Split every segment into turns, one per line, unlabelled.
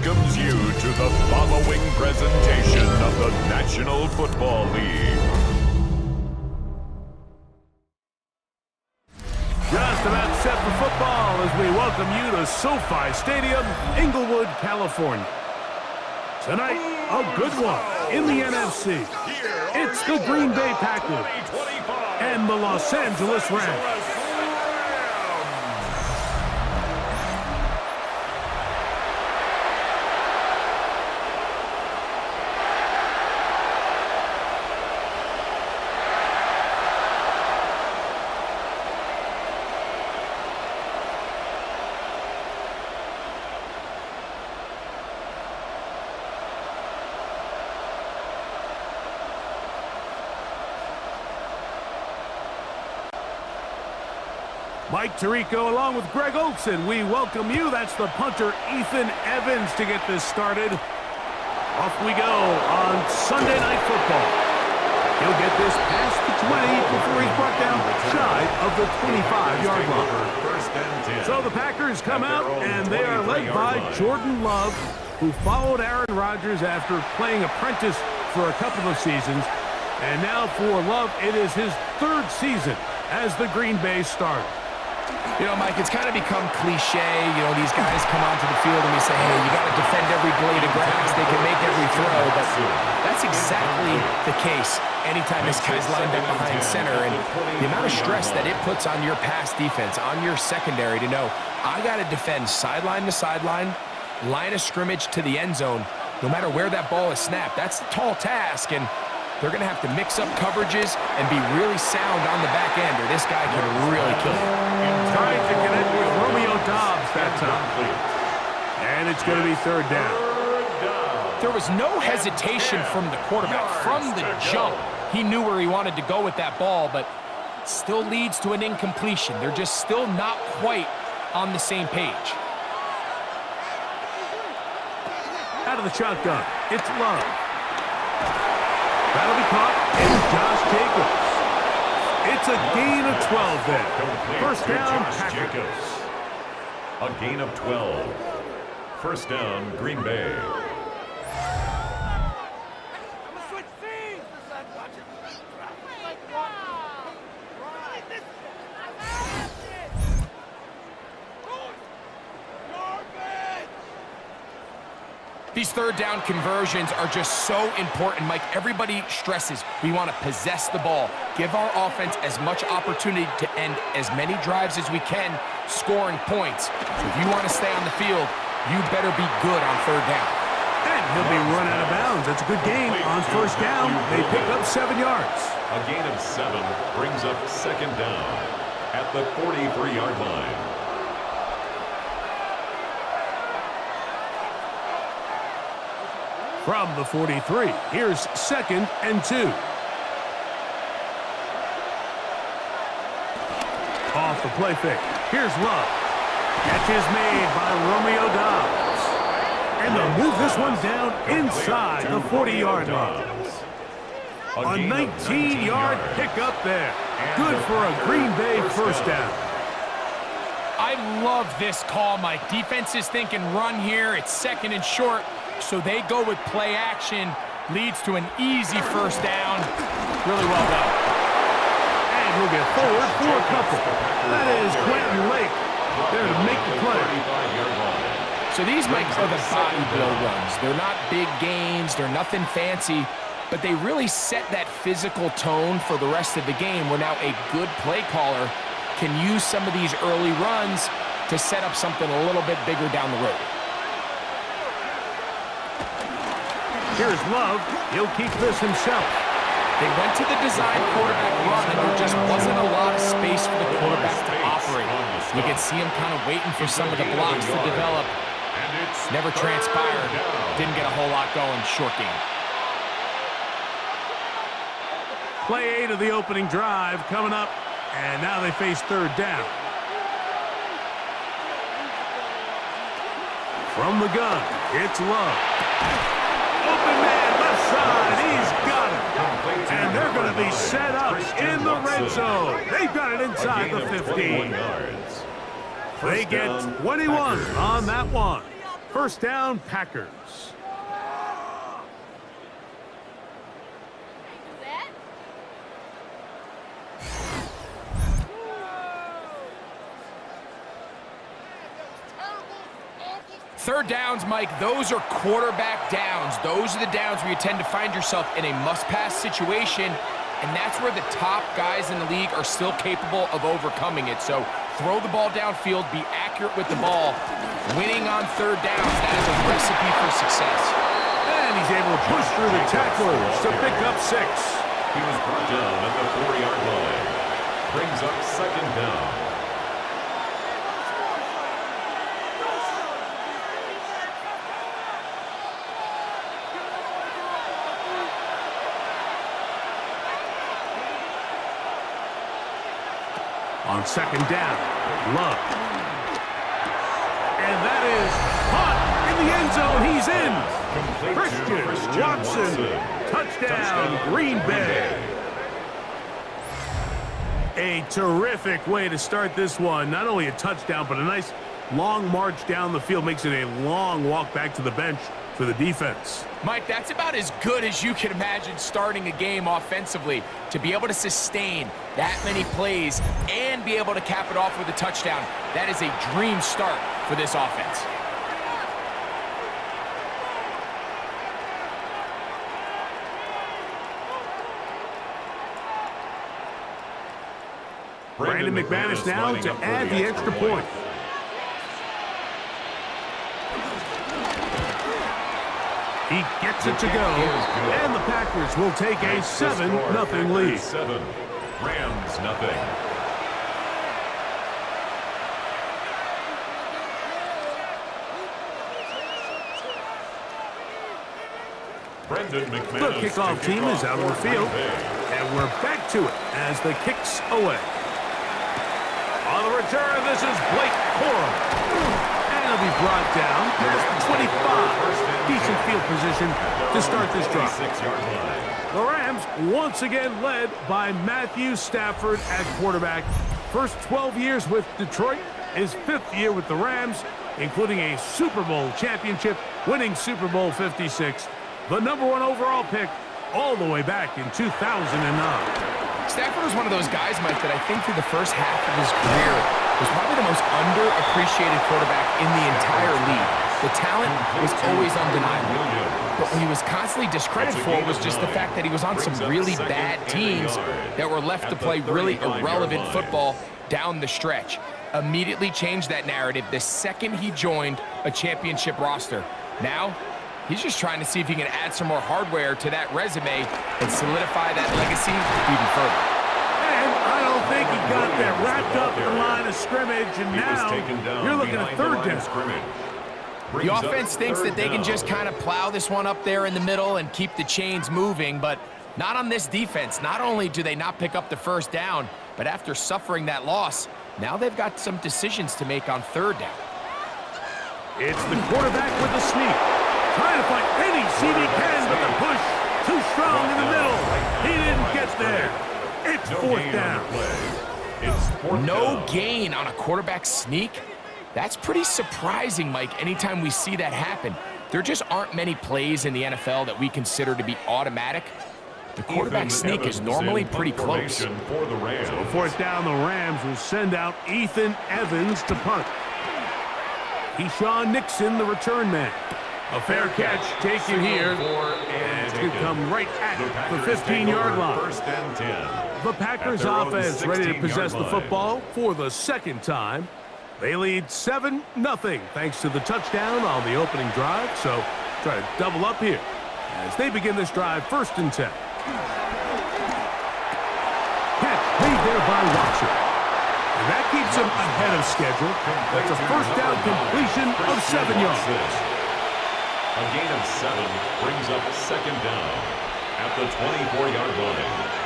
welcomes you to the following presentation of the National Football League.
Just about set for football as we welcome you to SoFi Stadium, Inglewood, California. Tonight, a good one in the NFC. It's the Green Bay Packers and the Los Angeles Rams. Mike Tirico along with Greg Olson. We welcome you. That's the punter, Ethan Evans, to get this started. Off we go on Sunday Night Football. He'll get this past the 20 before he's brought down shy of the 25-yard line. So the Packers come out, and they are led by Jordan Love, who followed Aaron Rodgers after playing apprentice for a couple of seasons. And now for Love, it is his third season as the Green Bay starter.
You know, Mike, it's kind of become cliche. You know, these guys come onto the field and we say, hey, you got to defend every blade of grass. They can make every throw. But that's exactly the case anytime this guy's lined up behind center. And the amount of stress that it puts on your pass defense, on your secondary to know, I got to defend sideline to sideline, line of scrimmage to the end zone, no matter where that ball is snapped. That's a tall task. And they're going to have to mix up coverages and be really sound on the back end, or this guy can really kill it.
Trying to connect with Romeo Doubs that time. And it's going to be third down.
There was no hesitation from the quarterback. From the jump, he knew where he wanted to go with that ball, but still leads to an incompletion. They're just still not quite on the same page.
Out of the shotgun, it's Love. That'll be caught, and Josh Jacobs. It's a gain of 12 there. First down, Packers.
A gain of 12. First down, Green Bay.
These third down conversions are just so important, Mike. Everybody stresses we want to possess the ball, give our offense as much opportunity to end as many drives as we can, scoring points. So if you want to stay on the field, you better be good on third down.
And he'll be run out of bounds. That's a good gain on first down. They pick up 7 yards.
A gain of 7 brings up second down at the 43-yard line.
From the 43, here's 2nd and 2. Off the play fake. Here's Love. Catch is made by Romeo Doubs. And they'll move this one down inside the 40-yard line. A 19-yard pickup there. Good for a Green Bay first down.
I love this call, Mike. Defense is thinking run here. It's 2nd and short. So they go with play action, leads to an easy first down. Really well done.
And he'll get forward for a couple. That is Quentin Lake there to make the play.
So these, Mike, are the body blow runs. They're not big gains. They're nothing fancy. But they really set that physical tone for the rest of the game where now a good play caller can use some of these early runs to set up something a little bit bigger down the road.
Here's Love. He'll keep this himself.
They went to the design quarterback run, and there just wasn't a lot of space for the quarterback to operate. You could see him kind of waiting for some of the blocks to develop. Never transpired. Didn't get a whole lot going. Short game.
Play 8 of the opening drive coming up, and now they face third down. From the gun, it's Love. Open man, left side, he's got it. And they're going to be set up in the red zone. They've got it inside the 15. They get 21 on that one. First down, Packers.
Third downs, Mike, those are quarterback downs. Those are the downs where you tend to find yourself in a must-pass situation, and that's where the top guys in the league are still capable of overcoming it. So throw the ball downfield, be accurate with the ball. Winning on third downs, that is a recipe for success.
And he's able to push through the tacklers to pick up 6.
He was brought down at the 4-yard line. Brings up second down.
On second down, Love. And that is caught in the end zone. He's in. Christian Watson. Touchdown, Green Bay. A terrific way to start this one. Not only a touchdown, but a nice long march down the field. Makes it a long walk back to the bench for the defense.
Mike, that's about as good as you can imagine starting a game offensively. To be able to sustain that many plays and be able to cap it off with a touchdown, that is a dream start for this offense.
Brandon McManus now to add the extra point. He gets it to go, and the Packers will take a 7-0 lead.
7, Rams 0. Brendan McManus.
The kickoff team is out on the field, and we're back to it as the kick's away. On the return, this is Blake Corum. And he'll be brought down past the 25. Decent field position to start this drive. The Rams once again led by Matthew Stafford at quarterback. First 12 years with Detroit, his 5th year with the Rams, including a Super Bowl championship, winning Super Bowl 56. The #1 overall pick all the way back in 2009.
Stafford was one of those guys, Mike, that I think through the first half of his career was probably the most underappreciated quarterback in the entire league. The talent was always undeniable. But what he was constantly discredited for was just the fact that he was on some really bad teams that were left to play really irrelevant football down the stretch. Immediately changed that narrative the second he joined a championship roster. Now, he's just trying to see if he can add some more hardware to that resume and solidify that legacy even further.
And I don't think he got that wrapped up in the line of scrimmage, and now you're looking at third down.
The offense thinks that they can just kind of plow this one up there in the middle and keep the chains moving, but not on this defense. Not only do they not pick up the first down, but after suffering that loss, now they've got some decisions to make on third down.
It's the quarterback with the sneak. Trying to find any seam he can, but the push too strong in the middle. He didn't get there. It's fourth down.
No gain on a quarterback sneak? That's pretty surprising, Mike, anytime we see that happen. There just aren't many plays in the NFL that we consider to be automatic. The quarterback sneak is normally pretty close.
So fourth down, the Rams will send out Ethan Evans to punt. Keyshawn Nixon, the return man. A fair catch taken here, and it's going to come right at the 15-yard line.
First and 10.
The Packers offense ready to possess the football for the second time. They lead 7-0 thanks to the touchdown on the opening drive, so try to double up here as they begin this drive first and 10. Catch made there by Watson. And that keeps him ahead of schedule. That's a first down completion of 7 yards.
A gain of 7 brings up second down at the 24-yard line.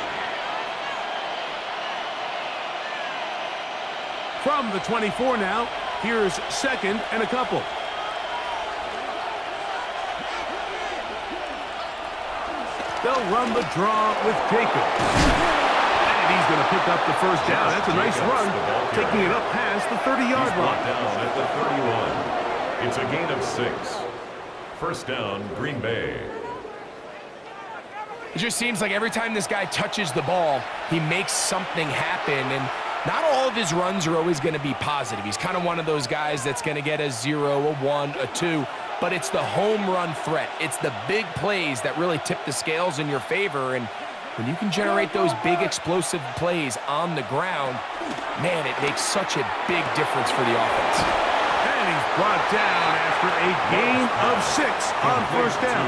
From the 24 now, here's second and a couple. They'll run the draw with Jacobs. And he's going to pick up the first down. That's a nice run, taking it up past the 30-yard line.
Down at the 31. It's a gain of 6. First down, Green Bay.
It just seems like every time this guy touches the ball, he makes something happen, and not all of his runs are always going to be positive. He's kind of one of those guys that's going to get a 0, a 1, a 2, but it's the home run threat. It's the big plays that really tip the scales in your favor, and when you can generate those big explosive plays on the ground, man, it makes such a big difference for the offense.
And he's brought down after a gain of 6 on first down.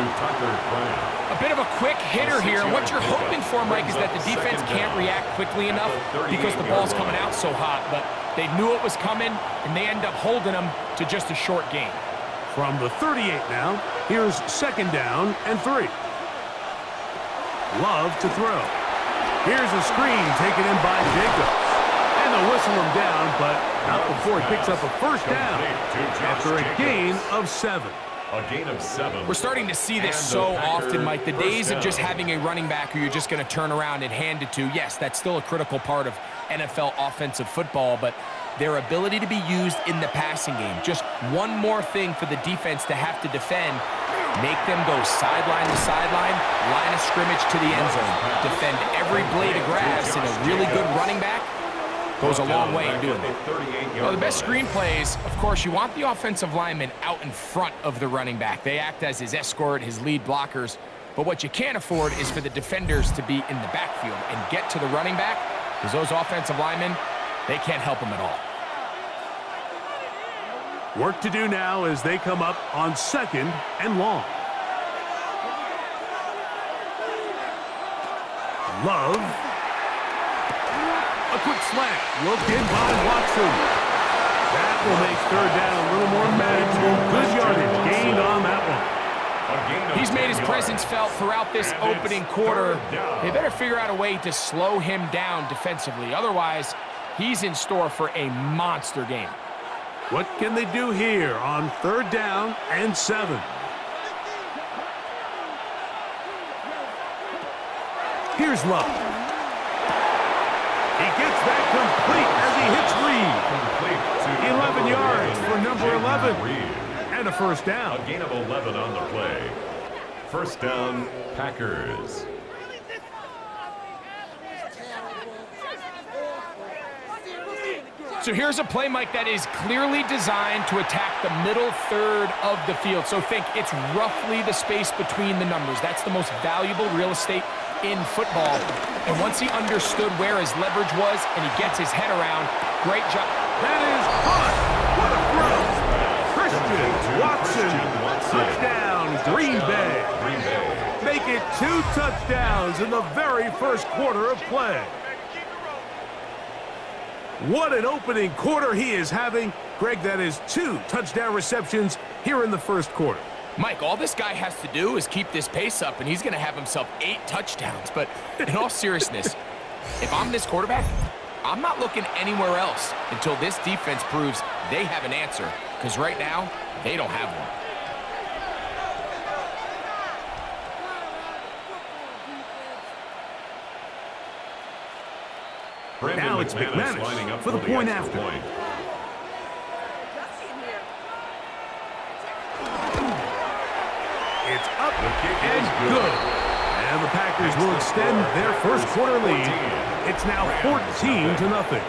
A bit of a quick hitter here. What you're hoping for, Mike, is that the defense can't react quickly enough because the ball's coming out so hot, but they knew it was coming, and they end up holding them to just a short gain.
From the 38 now, here's second down and 3. Love to throw. Here's a screen taken in by Jacobs. And they'll whistle him down, but not before he picks up a first down after a gain of 7.
A gain of 7.
We're starting to see this so often, Mike. The days of just having a running back who you're just going to turn around and hand it to, yes, that's still a critical part of NFL offensive football, but their ability to be used in the passing game. Just one more thing for the defense to have to defend. Make them go sideline to sideline, line of scrimmage to the end zone. Defend every blade of grass, and a really good running back goes a long way in doing that. Well, the best screen plays, of course, you want the offensive lineman out in front of the running back. They act as his escort, his lead blockers. But what you can't afford is for the defenders to be in the backfield and get to the running back, because those offensive linemen, they can't help them at all.
Work to do now as they come up on second and long. Love. A quick slant. Looked in by Watson. That will make third down a little more manageable. Good yardage gained on that one.
He's made his presence felt throughout this opening quarter. They better figure out a way to slow him down defensively. Otherwise, he's in store for a monster game.
What can they do here on third down and 7? Here's Love. He gets that complete as he hits Reed. 11 yards for number 11. And a first down.
A gain of 11 on the play. First down, Packers.
So here's a play, Mike, that is clearly designed to attack the middle third of the field. So think it's roughly the space between the numbers. That's the most valuable real estate in football. And once he understood where his leverage was and he gets his head around, great job.
That is hot. What a throw. Christian Watson. Touchdown, Green Bay. Make it 2 touchdowns in the very first quarter of play. What an opening quarter he is having. Greg, that is 2 touchdown receptions here in the first quarter.
Mike, all this guy has to do is keep this pace up, and he's going to have himself 8 touchdowns. But in all seriousness, if I'm this quarterback, I'm not looking anywhere else until this defense proves they have an answer, because right now, they don't have one.
Now it's McManus for the point after. It's up and good. And the Packers will extend their first quarter lead. It's now 14-0.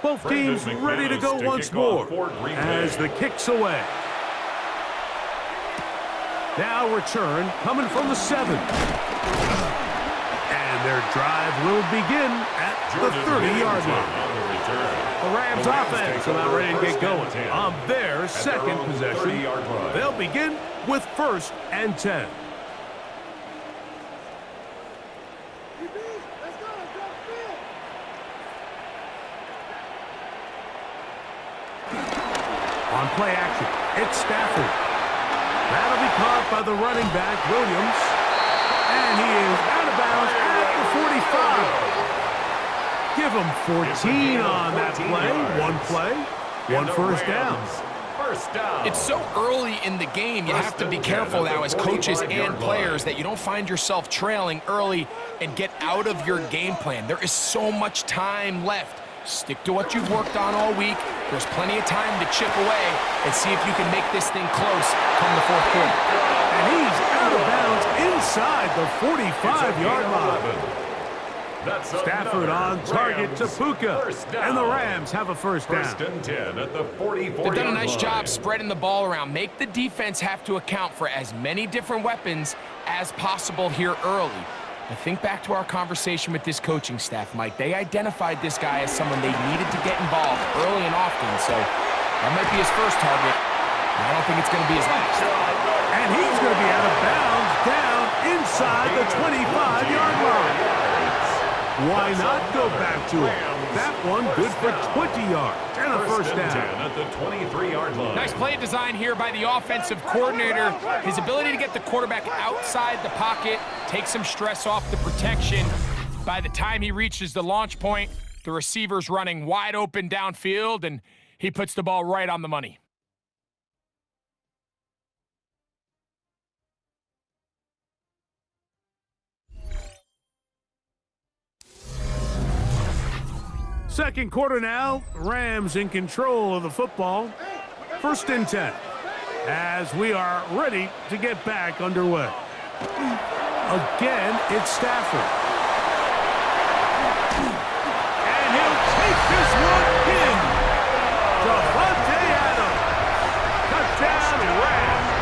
Both teams ready to go once more as the kick's away. Now return coming from the 7. And their drive will begin at the 30-yard line. The Rams offense are now ready to get going on their second possession. They'll begin with 1st and 10. On play action, it's Stafford. That'll be caught by the running back, Williams. And he is out of bounds at the 45. Give him 14 on that play. One play, one first down.
First down.
It's so early in the game, you have to be careful now as coaches and players that you don't find yourself trailing early and get out of your game plan. There is so much time left. Stick to what you've worked on all week. There's plenty of time to chip away and see if you can make this thing close come the fourth quarter.
And he's out of bounds inside the 45-yard line. Stafford on target to Puka, and the Rams have a first down.
First and 10 at the 44-yard line.
They've done a nice job spreading the ball around. Make the defense have to account for as many different weapons as possible here early. But think back to our conversation with this coaching staff, Mike. They identified this guy as someone they needed to get involved early and often, so that might be his first target. I don't think it's going to be his last.
And he's going to be out of bounds down inside the 25-yard line. Why not go back to it? That one good for 20 yards and a first down.
10 at the 23-yard line.
Nice play design here by the offensive coordinator. His ability to get the quarterback outside the pocket, take some stress off the protection. By the time he reaches the launch point, the receiver's running wide open downfield, and he puts the ball right on the money.
Second quarter now, Rams in control of the football. First and 10, as we are ready to get back underway. Again, it's Stafford. And he'll take this one in. Devontae Adams. Touchdown, Rams.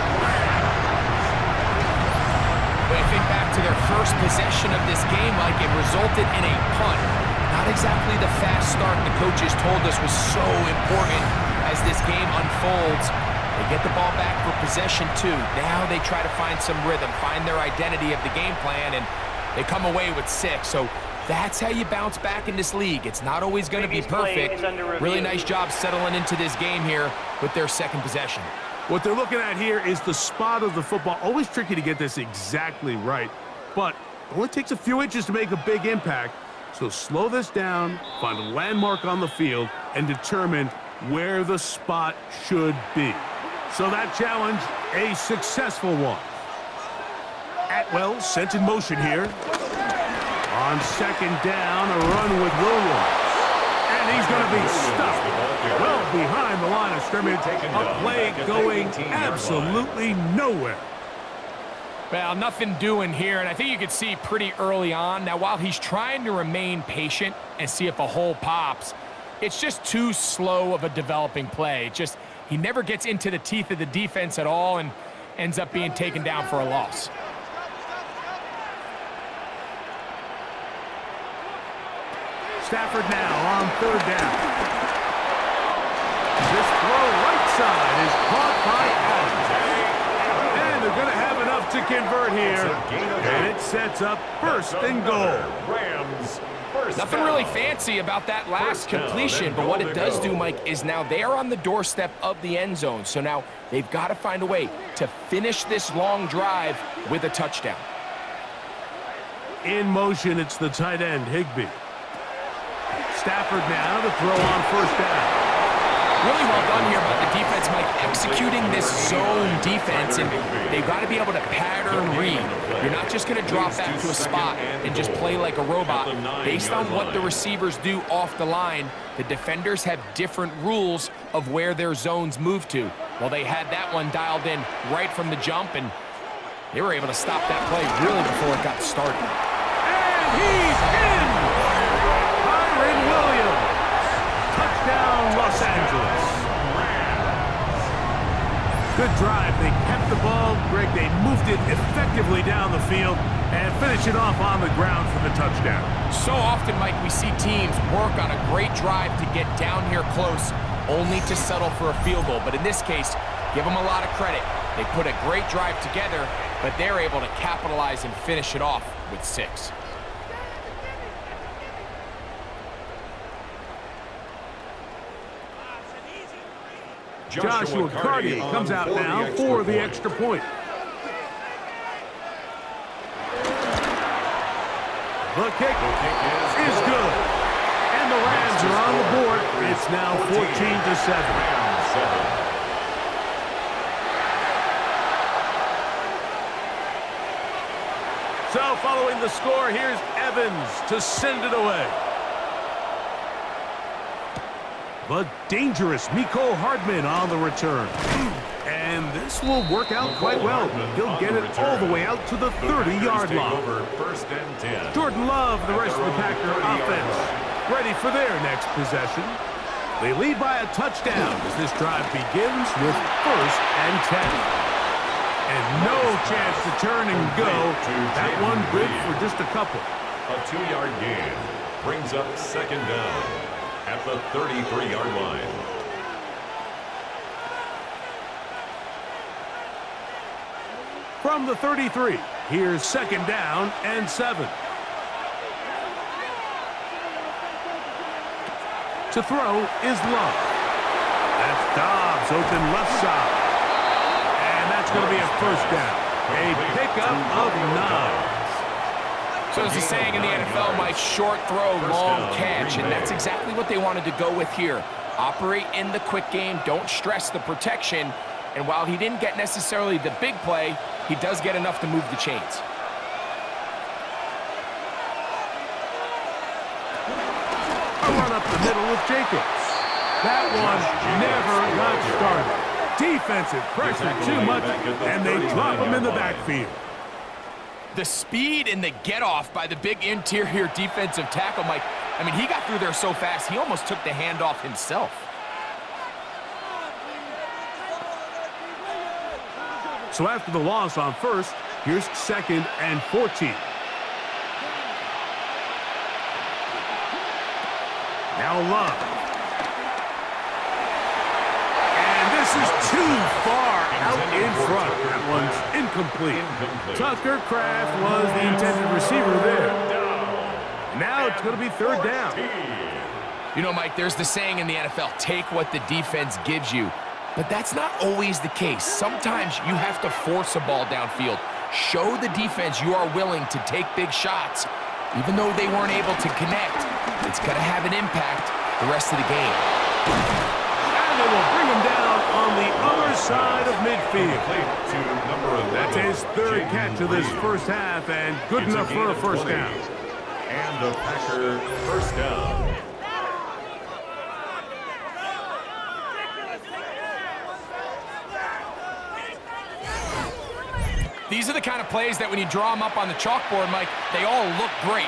When you think back to their first possession of this game, like it resulted in a punt. Not exactly the fast start the coaches told us was so important as this game unfolds. They get the ball back for possession two. Now they try to find some rhythm, find their identity of the game plan, and they come away with 6. So that's how you bounce back in this league. It's not always going to be perfect. Really nice job settling into this game here with their second possession.
What they're looking at here is the spot of the football. Always tricky to get this exactly right, but it only takes a few inches to make a big impact. So slow this down, find a landmark on the field, and determine where the spot should be. So that challenge, a successful one. Atwell sent in motion here. On second down, a run with Williams. And he's going to be stuck well behind the line of scrimmage. A play going absolutely nowhere.
Well, nothing doing here, and I think you could see pretty early on. Now, while he's trying to remain patient and see if a hole pops, it's just too slow of a developing play. He never gets into the teeth of the defense at all and ends up being taken down for a loss.
Stafford now on third down. This throw right side is caught by Adams. And they're going to have enough to convert here. And it sets up first and goal.
Nothing really fancy about that last completion, but what it does do, Mike, is now they are on the doorstep of the end zone. So now they've got to find a way to finish this long drive with a touchdown.
In motion, it's the tight end, Higbee. Stafford now to throw on first down.
Really well done here by the defense, Mike, executing this zone defense, and they've got to be able to pattern read. You're not just going to drop back to a spot and just play like a robot. Based on what the receivers do off the line, the defenders have different rules of where their zones move to. Well, they had that one dialed in right from the jump, and they were able to stop that play really before it got started.
And he's in! Kyren Williams. Touchdown, Los Angeles. Good drive. They kept the ball. Greg, they moved it effectively down the field and finish it off on the ground for the touchdown.
So often, Mike, we see teams work on a great drive to get down here close, only to settle for a field goal. But in this case, give them a lot of credit. They put a great drive together, but they're able to capitalize and finish it off with 6.
Joshua Carty comes out now for the extra point. The kick is good. And the Rams are on the board. It's now 14-7. So following the score, here's Evans to send it away. The dangerous Mecole Hardman on the return. And this will work out quite well. He'll get it all the way out to the 30-yard line. Jordan Love, the rest of the Packer offense, ready for their next possession. They lead by a touchdown as this drive begins with 1st and 10. And no chance to turn and go. That one good for just a couple.
A 2-yard gain brings up 2nd down at the 33-yard line.
From the 33, here's 2nd down and 7. To throw is Love. That's Dobbs open left side. And that's going to be a 1st down. A pickup of 9.
So there's a saying in the NFL, Mike, short throw, long catch. And that's exactly what they wanted to go with here. Operate in the quick game. Don't stress the protection. And while he didn't get necessarily the big play, he does get enough to move the chains.
Run up the middle with Jacobs. That one never got started. Defensive pressure too much, and they drop him in the backfield.
The speed and the get-off by the big interior defensive tackle, Mike. I mean, he got through there so fast, he almost took the handoff himself.
So after the loss on 1st, here's 2nd and 14. Now Love. And this is too far out in front. That one's incomplete. Tucker Kraft was the intended receiver there. Now it's going to be 3rd down.
You know, Mike, there's the saying in the NFL, take what the defense gives you. But that's not always the case. Sometimes you have to force a ball downfield. Show the defense you are willing to take big shots. Even though they weren't able to connect, it's going to have an impact the rest of the game.
And they will bring him down on the other side of midfield. That's his 3rd catch of this 1st half, and good enough for a 1st down.
And the Packer 1st down.
These are the kind of plays that when you draw them up on the chalkboard, Mike, they all look great.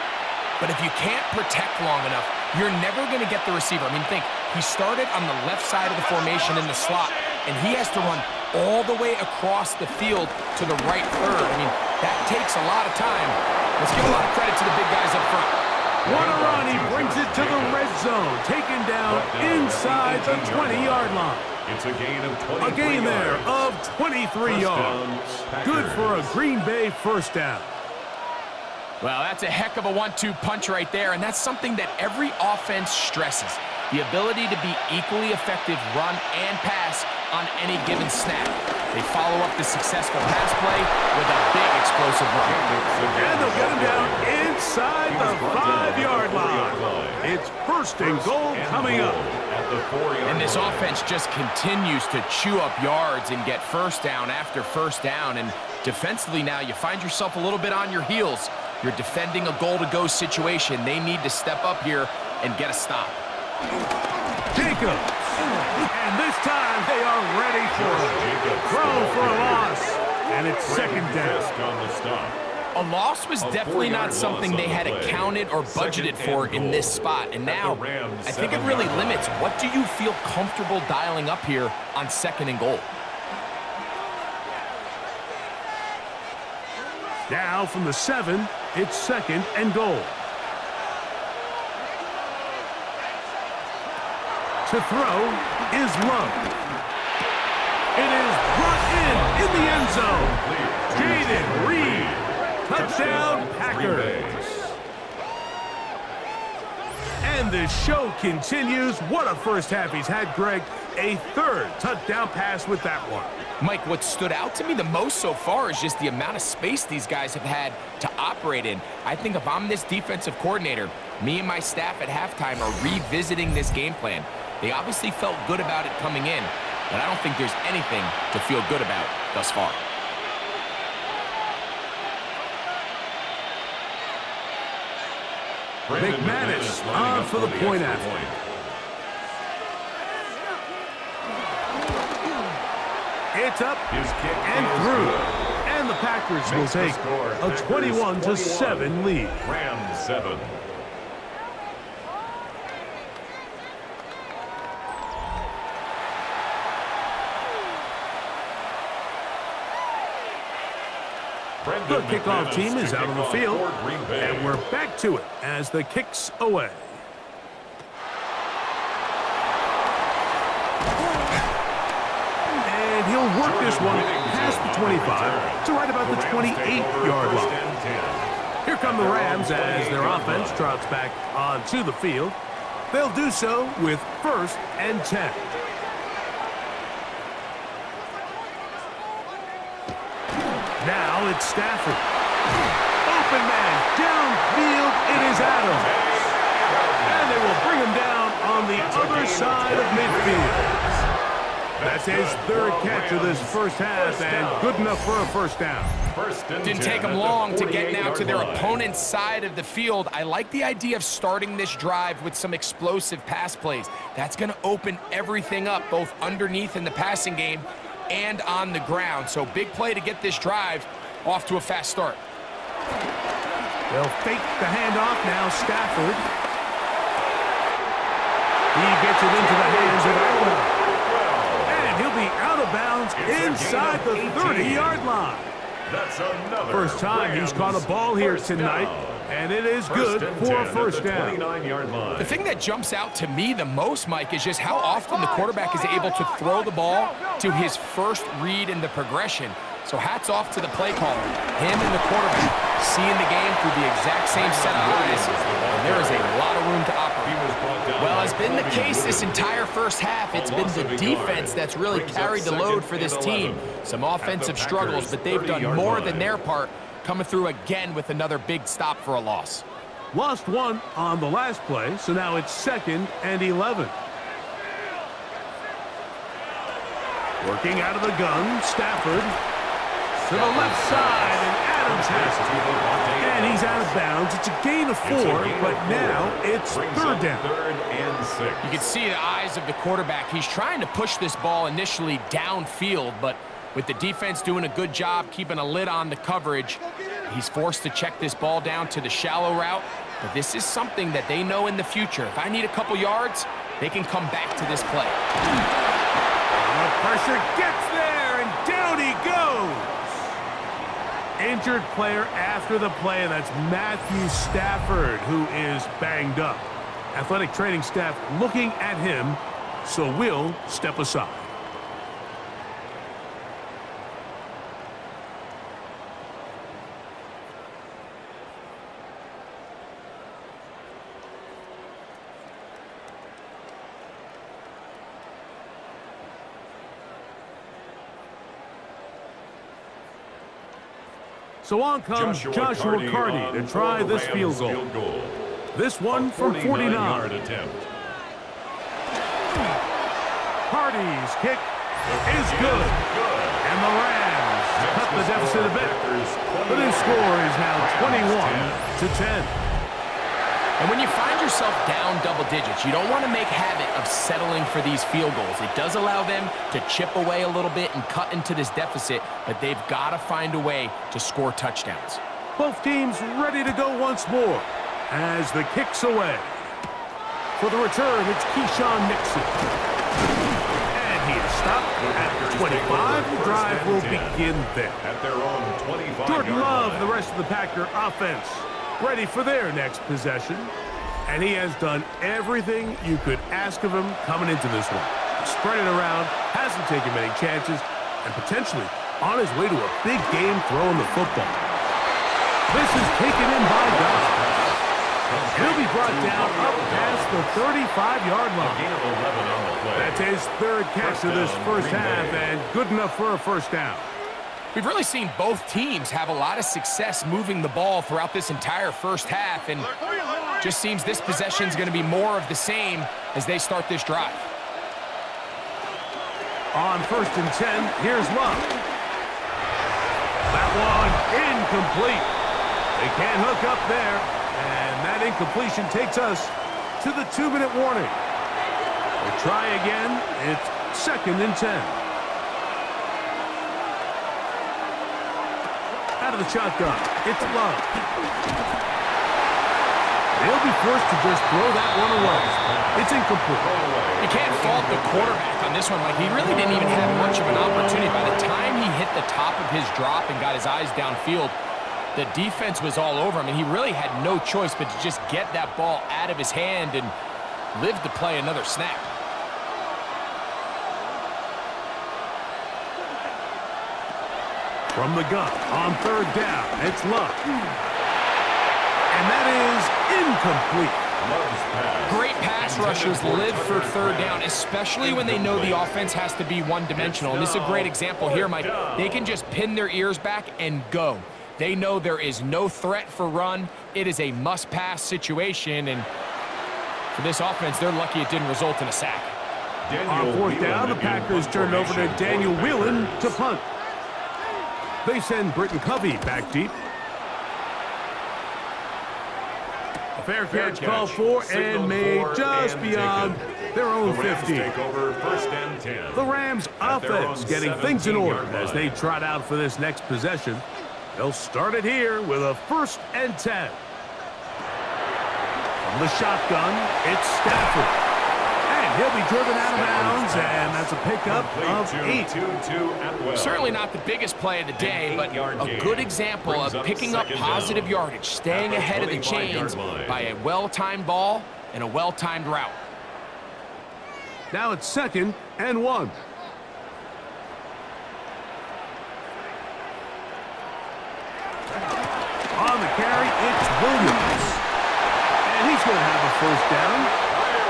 But if you can't protect long enough, you're never going to get the receiver. I mean, think, he started on the left side of the formation in the slot, and he has to run all the way across the field to the right third. I mean, that takes a lot of time. Let's give a lot of credit to the big guys up front.
He brings it to the red zone, taken down inside the 20-yard line.
It's a gain of 23
A gain there
yards.
of 23 yards. Good for a Green Bay 1st down.
Well, that's a heck of a 1-2 punch right there, and that's something that every offense stresses. The ability to be equally effective run and pass on any given snap. They follow up the successful pass play with a big explosive run.
And they'll get him down inside the 5-yard line. It's 1st and goal coming up.
And this offense just continues to chew up yards and get 1st down after 1st down. And defensively now, you find yourself a little bit on your heels. You're defending a goal-to-go situation. They need to step up here and get a stop.
Jacobs. And this time they are ready for it. Throw for a loss. And it's 2nd down.
A loss was definitely not something they had accounted or budgeted for in this spot. And now, I think it really limits what do you feel comfortable dialing up here on 2nd and goal.
Now from the 7, it's 2nd and goal. To throw is Love. It is brought in the end zone. Jaden Reed. Touchdown, Packers. And the show continues. What a 1st half he's had, Greg. A 3rd touchdown pass with that one.
Mike, what stood out to me the most so far is just the amount of space these guys have had to operate in. I think if I'm this defensive coordinator, me and my staff at halftime are revisiting this game plan. They obviously felt good about it coming in, but I don't think there's anything to feel good about thus far.
McManus on for the point after. It's up and through. And the Packers will take a 21-7 lead.
Rams 7.
The kickoff team is out on the field, and we're back to it as the kick's away. And he'll work this one past the 25 to right about the 28-yard line. Here come the Rams as their offense trots back onto the field. They'll do so with 1st and 10. Now it's Stafford. Open man, downfield, it is Adams. And they will bring him down on the other side of midfield. That's his 3rd catch of this first half, and good enough for a first down.
Didn't take them long to get now to their opponent's side of the field. I like the idea of starting this drive with some explosive pass plays. That's going to open everything up, both underneath in the passing game and on the ground. So big play to get this drive off to a fast start.
They'll fake the handoff now. Stafford. He gets it into the hands of Allen. And he'll be out of bounds inside the 30-yard line.
That's another
First time he's caught a ball here tonight, and it is good for a first down.
The thing that jumps out to me the most, Mike, is just how often the quarterback is able to throw the ball to his first read in the progression. So hats off to the play caller. Him and the quarterback seeing the game through the exact same set of eyes, and there is a lot of room to operate. Well, has been the case this entire first half. It's been the defense that's really carried the load for this team. Some offensive struggles, but they've done more than their part, coming through again with another big stop for a loss.
Lost one on the last play, so now it's 2nd and 11. Working out of the gun, Stafford to the left side, and Adams has it. And he's out of bounds. It's a gain of 4, but now it's 3rd down.
3rd and 6.
You can see the eyes of the quarterback. He's trying to push this ball initially downfield, but with the defense doing a good job keeping a lid on the coverage, he's forced to check this ball down to the shallow route. But this is something that they know in the future. If I need a couple yards, they can come back to this play.
The pressure gets there, and down he goes. Injured player after the play, and that's Matthew Stafford, who is banged up. Athletic training staff looking at him, so we'll step aside. So on comes Joshua Carty to try this field goal. This one from 49. Carty's kick is good. And the Rams cut the deficit a bit. The new score is now 21-10.
And when you find yourself down double digits, you don't want to make habit of settling for these field goals. It does allow them to chip away a little bit and cut into this deficit, but they've got to find a way to score touchdowns.
Both teams ready to go once more as the kick's away. For the return, it's Keyshawn Nixon. And he is stopped at the 25. The drive will begin there.
At their own 25.
Jordan Love, the rest of the Packer offense, ready for their next possession. And he has done everything you could ask of him coming into this one. Spread it around, hasn't taken many chances, and potentially on his way to a big game throwing the football. This is taken in by God. He'll be brought down up past the 35-yard line. That's his 3rd catch of this first half, and good enough for a first down.
We've really seen both teams have a lot of success moving the ball throughout this entire first half, and just seems this possession is going to be more of the same as they start this drive.
On 1st and 10, here's Love. That one incomplete. They can't hook up there. And that incompletion takes us to the 2-minute warning. We'll try again. It's 2nd and 10. Out of the shotgun. It's Love. They'll be forced to just throw that one away. It's incomplete.
You can't fault the quarterback on this one. Like, he really didn't even have much of an opportunity. By the time he hit the top of his drop and got his eyes downfield, the defense was all over him, and he really had no choice but to just get that ball out of his hand and live to play another snap.
From the gun, on 3rd down, it's Love. And that is incomplete.
Great pass rushers live for 3rd down, especially when they know the offense has to be one-dimensional. And this is a great example here, Mike. They can just pin their ears back and go. They know there is no threat for run. It is a must-pass situation, and for this offense, they're lucky it didn't result in a sack.
On 4th down, the Packers turn over to Daniel Whelan to punt. They send Britton Covey back deep. A fair catch called for and made just beyond their own 50. The Rams offense getting things in order as they trot out for this next possession. They'll start it here with a 1st and 10. From the shotgun, it's Stafford. And he'll be driven out of bounds, and that's a pickup of 8.
Certainly not the biggest play of the day, but a good example of picking up positive yardage, staying ahead of the chains by a well-timed ball and a well-timed route.
Now it's 2nd and 1. On the carry, it's Williams. And he's going to have a 1st down.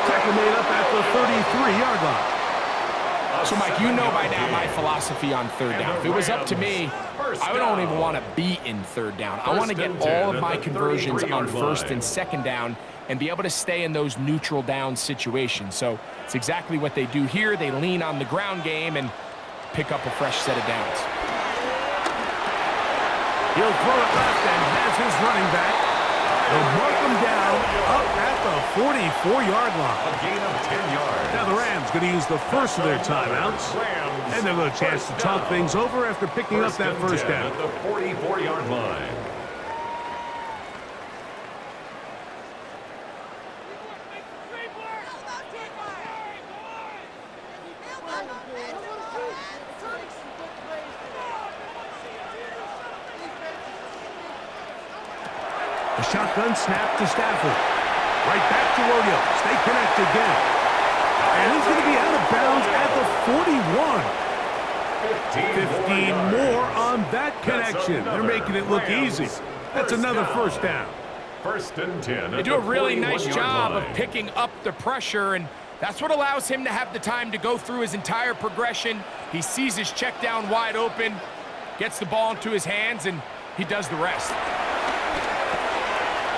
Tackle made up at the 33-yard line.
So, Mike, you know by now my philosophy on 3rd down. If it was up to me, I don't even want to be in 3rd down. I want to get all of my conversions on 1st and 2nd down and be able to stay in those neutral down situations. So it's exactly what they do here. They lean on the ground game and pick up a fresh set of downs.
He'll throw it left and has his running back. They'll mark him down up at the 44-yard line.
A gain of 10 yards.
Now the Rams going to use the first of their timeouts. And they'll get a chance to talk things over after picking up that 1st down.
At the 44-yard line.
The shotgun snap to Stafford. Right back to Williams. They connect again. And he's going to be out of bounds at the 41. 15 more on that connection. They're making it look easy. That's another 1st down.
1st and 10.
They do a really nice job of picking up the pressure, and that's what allows him to have the time to go through his entire progression. He sees his check down wide open, gets the ball into his hands, and he does the rest.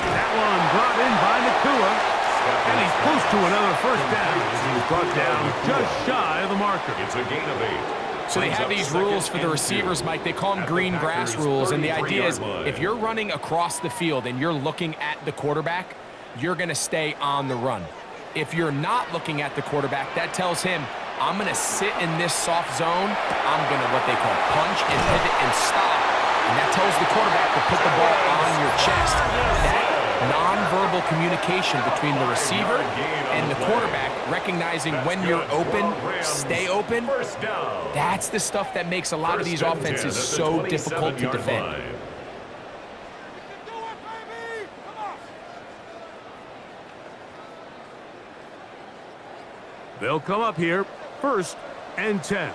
That one brought in by Nakua, and he's close to another 1st down. He's brought down just shy of the marker.
It's a gain of 8.
So they have these rules for the receivers, Mike. They call them green grass rules, and the idea is if you're running across the field and you're looking at the quarterback, you're going to stay on the run. If you're not looking at the quarterback, that tells him, I'm going to sit in this soft zone. I'm going to what they call punch and pivot and stop. And that tells the quarterback to put the ball on your chest. That non-verbal communication between the receiver and the quarterback, recognizing when you're open, stay open, that's the stuff that makes a lot of these offenses so difficult to defend.
They'll come up here, 1st and 10.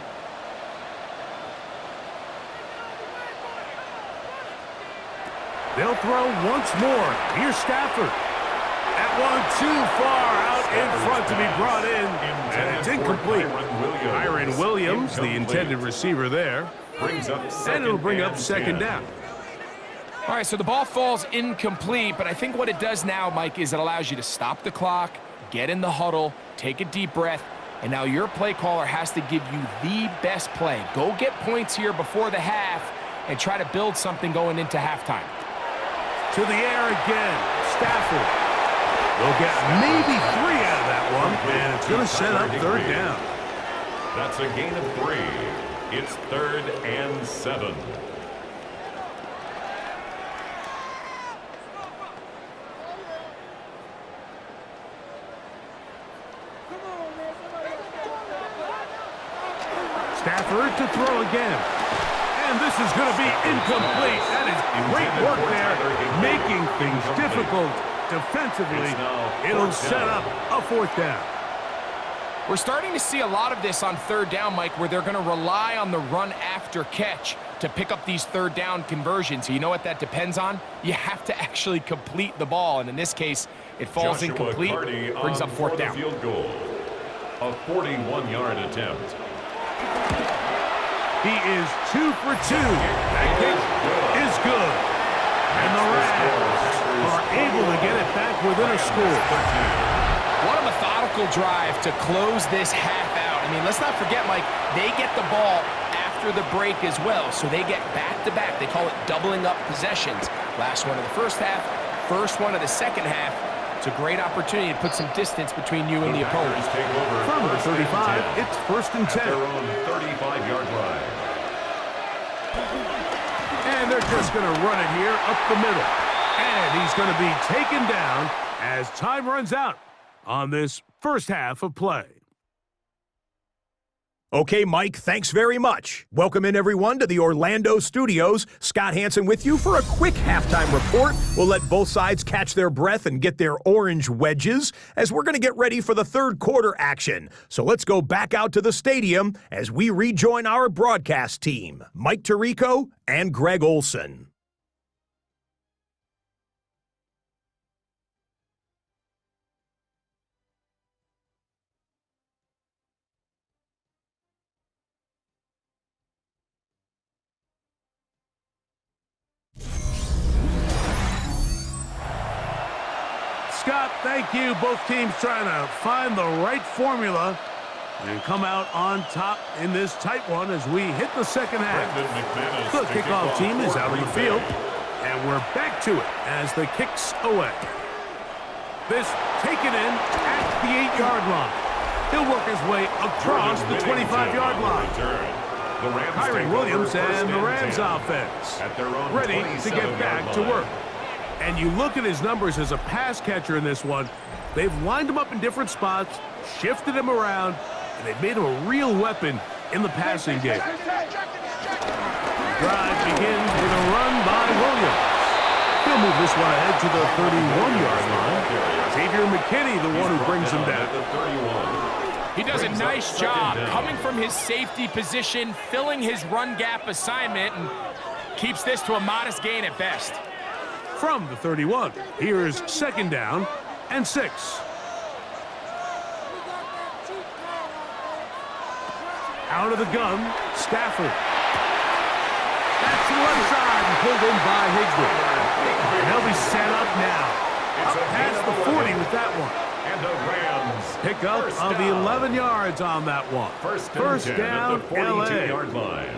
They'll throw once more. Here's Stafford. That one too far out in front to be brought in. And it's incomplete. Kyron Williams, the intended receiver there. And it'll bring up 2nd down.
All right, so the ball falls incomplete, but I think what it does now, Mike, is it allows you to stop the clock, get in the huddle, take a deep breath, and now your play caller has to give you the best play. Go get points here before the half and try to build something going into halftime.
To the air again. Stafford. They'll get maybe 3 out of that one, and it's going to set up third down.
That's a gain of 3. It's 3rd and 7.
Stafford to throw again. And this is going to be incomplete. That is great work there, making things difficult defensively. It'll set up a 4th down.
We're starting to see a lot of this on 3rd down, Mike, where they're going to rely on the run after catch to pick up these 3rd down conversions. So you know what that depends on? You have to actually complete the ball, and in this case, it falls incomplete, brings up 4th down.
Field goal. A 41-yard attempt.
He is 2 for 2. That kick is good. And the Rams are able to get it back within a score.
What a methodical drive to close this half out. I mean, let's not forget, Mike, they get the ball after the break as well, so they get back-to-back. They call it doubling up possessions. Last one of the first half, first one of the second half. It's a great opportunity to put some distance between you and the opponent.
From the 35, it's 1st and 10.
Their own 35-yard line.
And they're just going to run it here up the middle. And he's going to be taken down as time runs out on this first half of play.
Okay, Mike, thanks very much. Welcome in, everyone, to the Orlando studios. Scott Hansen with you for a quick halftime report. We'll let both sides catch their breath and get their orange wedges as we're going to get ready for the 3rd quarter action. So let's go back out to the stadium as we rejoin our broadcast team, Mike Tirico and Greg Olson.
Scott, thank you. Both teams trying to find the right formula and come out on top in this tight one as we hit the second half. The kickoff team is out on the field, and we're back to it as the kick's away. This taken in at the 8-yard line. He'll work his way across the 25-yard line. Kyron Williams and the Rams offense ready to get back to work. And you look at his numbers as a pass catcher in this one. They've lined him up in different spots, shifted him around, and they've made him a real weapon in the passing game. The drive begins with a run by Williams. He'll move this one ahead to the 31-yard line. Xavier McKinney, the one who brings him down.
He does a nice job coming from his safety position, filling his run gap assignment, and keeps this to a modest gain at best.
From the 31, here's 2nd down and 6. Out of the gun, Stafford. That's to the left side and pulled in by Higbee. And they'll be set up now. Up past the 40 with that one.
And the Rams
pick up of the 11 yards on that one. First down,
at the 42-yard line.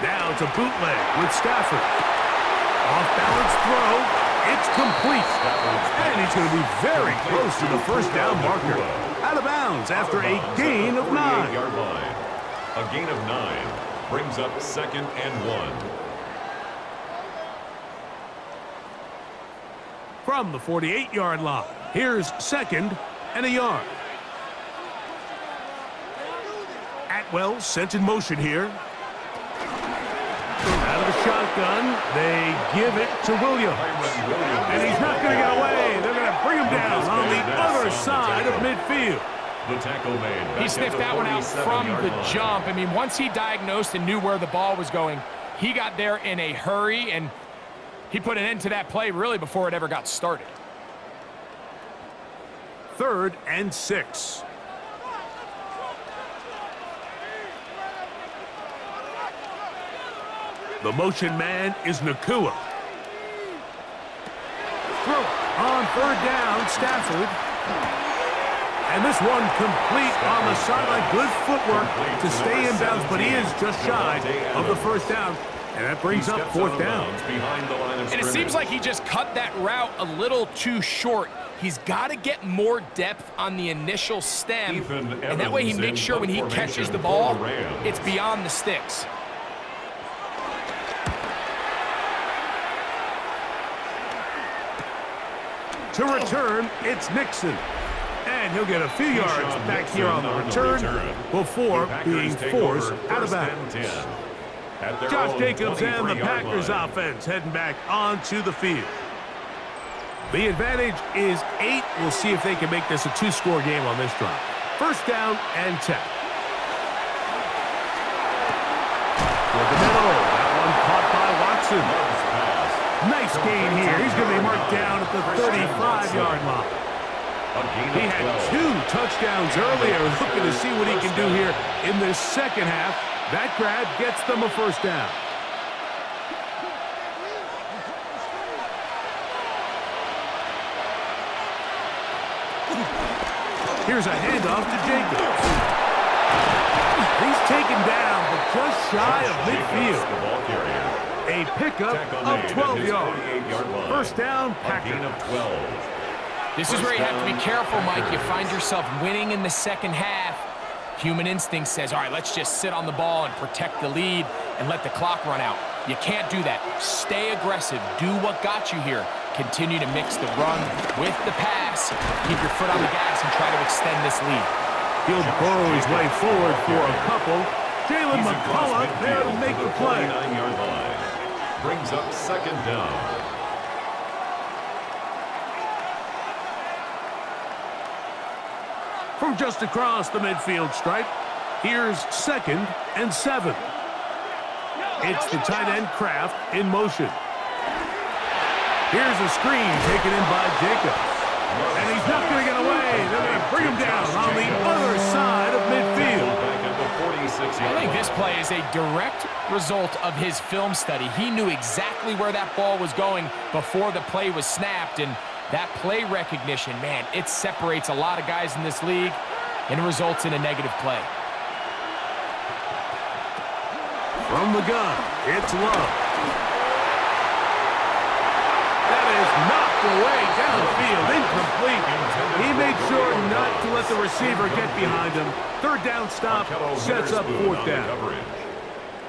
Now it's a bootleg with Stafford. Off-balance throw. It's complete. And he's going to be very close to the first down marker. Out of bounds after a gain of 9.
Yard line. A gain of 9 brings up 2nd and 1.
From the 48-yard line, here's 2nd and a yard. Atwell sent in motion here. Out of the shotgun, they give it to Williams. And he's not going to get away. They're going to bring him down on the other side of midfield.
The tackle made.
He sniffed that one out from the jump. I mean, once he diagnosed and knew where the ball was going, he got there in a hurry, and he put an end to that play really before it ever got started.
3rd and 6. The motion man is Nakua. Throw on 3rd down, Stafford. And this one complete on the sideline. Good footwork to stay in bounds, but he is just shy of the first down. And that brings up fourth down.
And it seems like he just cut that route a little too short. He's got to get more depth on the initial stem, and that way he makes sure when he catches the ball, it's beyond the sticks.
To return, it's Nixon. And he'll get a few yards back here on the return before being forced out of bounds. Josh Jacobs and the Packers offense heading back onto the field. The advantage is 8. We'll see if they can make this a 2-score game on this drive. First down and 10. For the middle, that one caught by Watson. Nice gain here. He's going to be marked down at the 35-yard line. He had 2 touchdowns earlier. Looking to see what he can do here in this second half. That grab gets them a first down. Here's a handoff to Jacobs. He's taken down, but just shy of midfield. A pickup of 12 yards. First down, Packers.
This is where you have to be careful, Mike. You find yourself winning in the second half. Human instinct says, all right, let's just sit on the ball and protect the lead and let the clock run out. You can't do that. Stay aggressive. Do what got you here. Continue to mix the run with the pass. Keep your foot on the gas and try to extend this lead.
He'll burrow his way forward for a couple. Jalen McCullough there to make the play.
Brings up second down.
From just across the midfield stripe, here's second and 7. It's the tight end Kraft in motion. Here's a screen taken in by Jacobs. And he's not going to get away. They're going to bring him down on the other side of midfield.
I think this play is a direct result of his film study. He knew exactly where that ball was going before the play was snapped, and that play recognition, man, it separates a lot of guys in this league and results in a negative play.
From the gun, it's Love. That is knocked away downfield, incomplete. He made sure not to let the receiver get behind him. Third down stop sets up fourth down.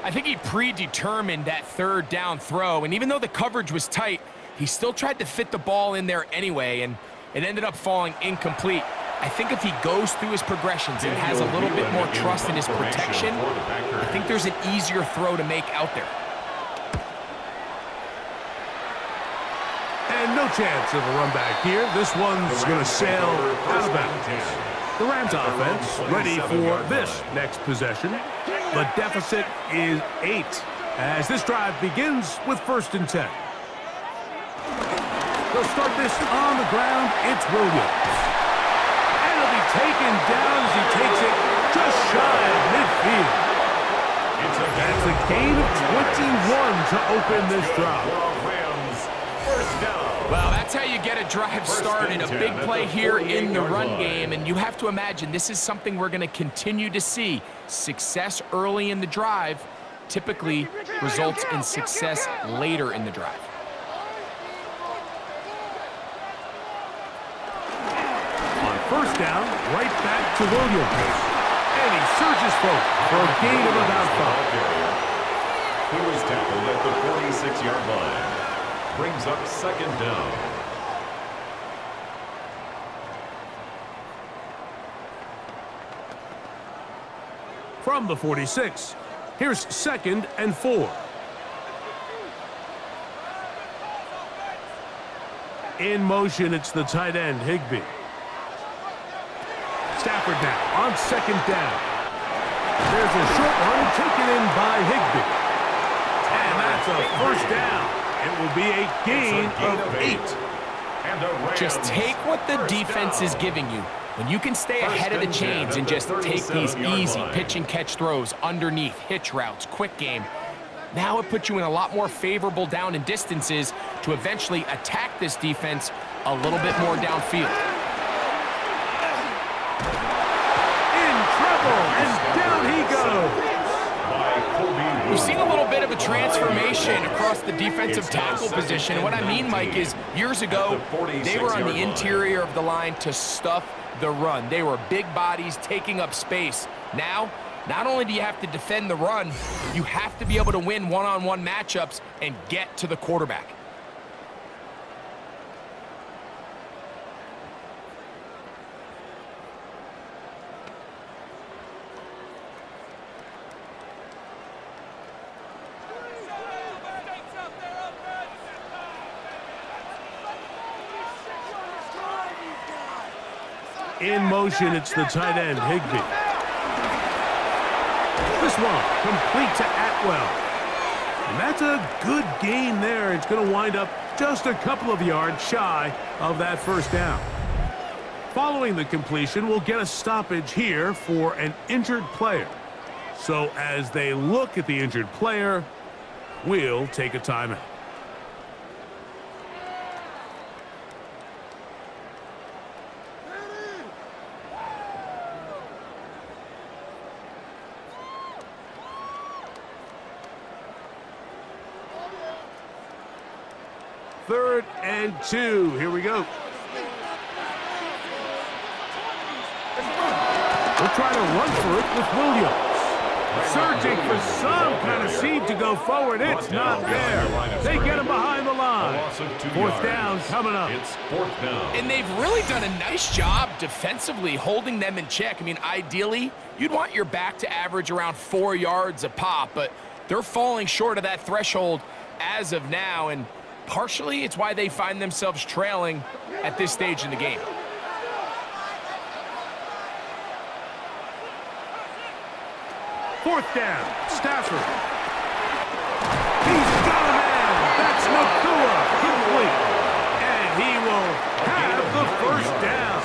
I think he predetermined that third down throw, and even though the coverage was tight, he still tried to fit the ball in there anyway, and it ended up falling incomplete. I think if he goes through his progressions and has a little bit more trust in his protection, I think there's an easier throw to make out there.
And no chance of a run back here. This one's going to sail out of bounds. The Rams offense ready for this next possession. The deficit is 8 as this drive begins with first and 10. They'll start this on the ground. It's Williams. And it'll be taken down as he takes it just shy of midfield. That's a gain of 21 to open this drive.
Well, that's how you get a drive started. A big play here in the run game, and you have to imagine this is something we're going to continue to see. Success early in the drive typically results in success later in the drive.
On first down, right back to Williams. And he surges forward for a gain of about 5.
He was tackled at the 46-yard line. Brings up second down.
From the 46, here's second and 4. In motion, it's the tight end, Higbee. Stafford now on second down. There's a short one taken in by Higbee. And that's a first down. It will be a gain of 8.
Just take what the defense is giving you. When you can stay ahead of the chains and just take these easy pitch and catch throws underneath, hitch routes, quick game, now it puts you in a lot more favorable down and distances to eventually attack this defense a little bit more downfield.
In trouble, and down he goes.
We've seen a little bit of a transformation across the defensive tackle position. What I mean, Mike, is years ago, they were on the interior of the line to stuff the run. They were big bodies taking up space. Now, not only do you have to defend the run, you have to be able to win one-on-one matchups and get to the quarterback.
In motion, it's the tight end, Higbee. This one, complete to Atwell. And that's a good gain there. It's going to wind up just a couple of yards shy of that first down. Following the completion, we'll get a stoppage here for an injured player. So as they look at the injured player, we'll take a timeout. Third and 2. Here we go. We'll try to run for it with Williams. Searching for some kind of seed to go forward. It's not there. They get him behind the line. Fourth down coming up.
It's fourth down.
And they've really done a nice job defensively holding them in check. I mean, ideally, you'd want your back to average around 4 yards a pop, but they're falling short of that threshold as of now, and partially, it's why they find themselves trailing at this stage in the game.
Fourth down, Stafford. He's got a man. That's Nakua, complete. And he will have the first down.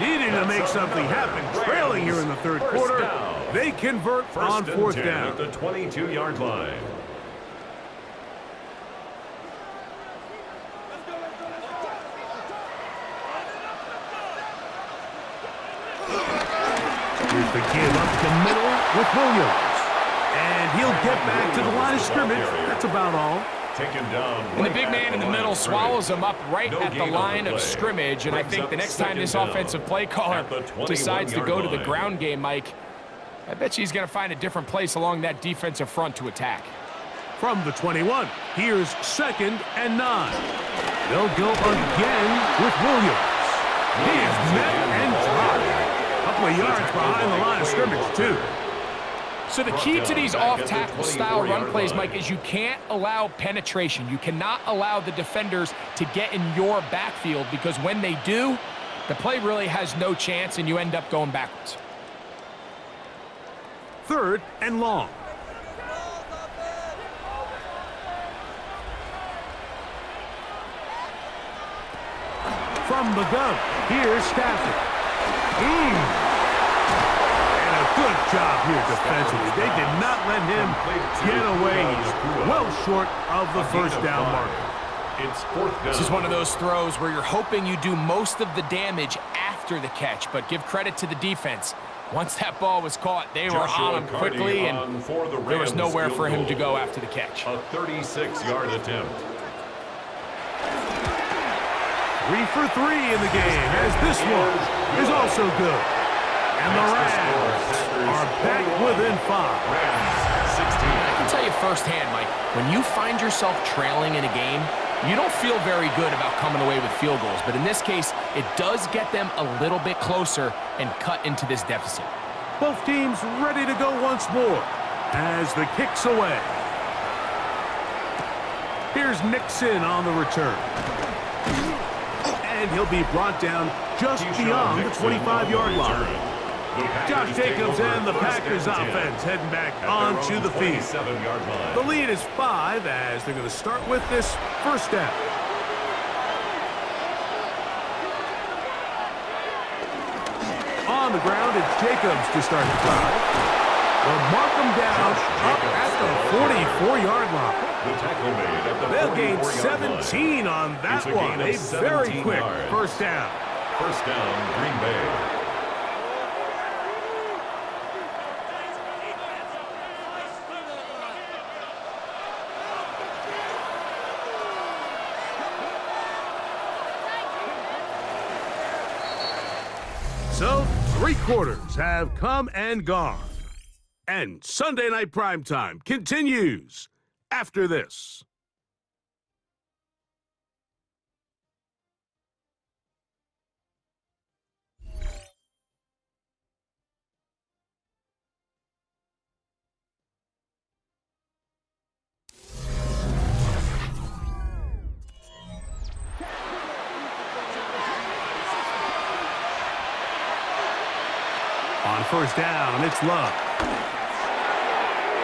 Needing to make something happen, trailing here in the third quarter. They convert on fourth down.
At the 22-yard line.
Here's the give up the middle with Williams. And he'll get back to the line of scrimmage. That's about all.
Taken down.
And the big man in the middle swallows him up right at the line of scrimmage. And I think the next time this offensive play caller decides to go to the ground game, Mike, I bet you he's going to find a different place along that defensive front to attack.
From the 21, here's 2nd and 9. They'll go again with Williams. He is met and dropped. Couple of yards behind the line of scrimmage, too.
So the key to these off-tackle style run plays, Mike, is you can't allow penetration. You cannot allow the defenders to get in your backfield, because when they do, the play really has no chance and you end up going backwards.
3rd and long. From the gun, here's Stafford. And a good job here defensively. They did not let him get away. He's well short of the first down marker.
It's fourth down.
This is one of those throws where you're hoping you do most of the damage after the catch, but give credit to the defense. Once that ball was caught, they were on him quickly, and there was nowhere for him to go after the catch.
A 36-yard attempt.
3 for 3 in the game, as this one is also good. And the Rams are back within 5.
I can tell you firsthand, Mike, when you find yourself trailing in a game, you don't feel very good about coming away with field goals. But in this case, it does get them a little bit closer and cut into this deficit.
Both teams ready to go once more as the kick's away. Here's Nixon on the return. And he'll be brought down just beyond the 25-yard line. Josh Jacobs and the Packers offense heading back onto the field. The lead is 5 as they're going to start with this first down. On the ground, it's Jacobs to start the drive. They'll mark him down up at the 44-yard line. They'll gain 17 on that one. A very quick first down.
First down, Green Bay.
So, 3 quarters have come and gone. And Sunday Night Primetime continues after this. On first down, it's Love.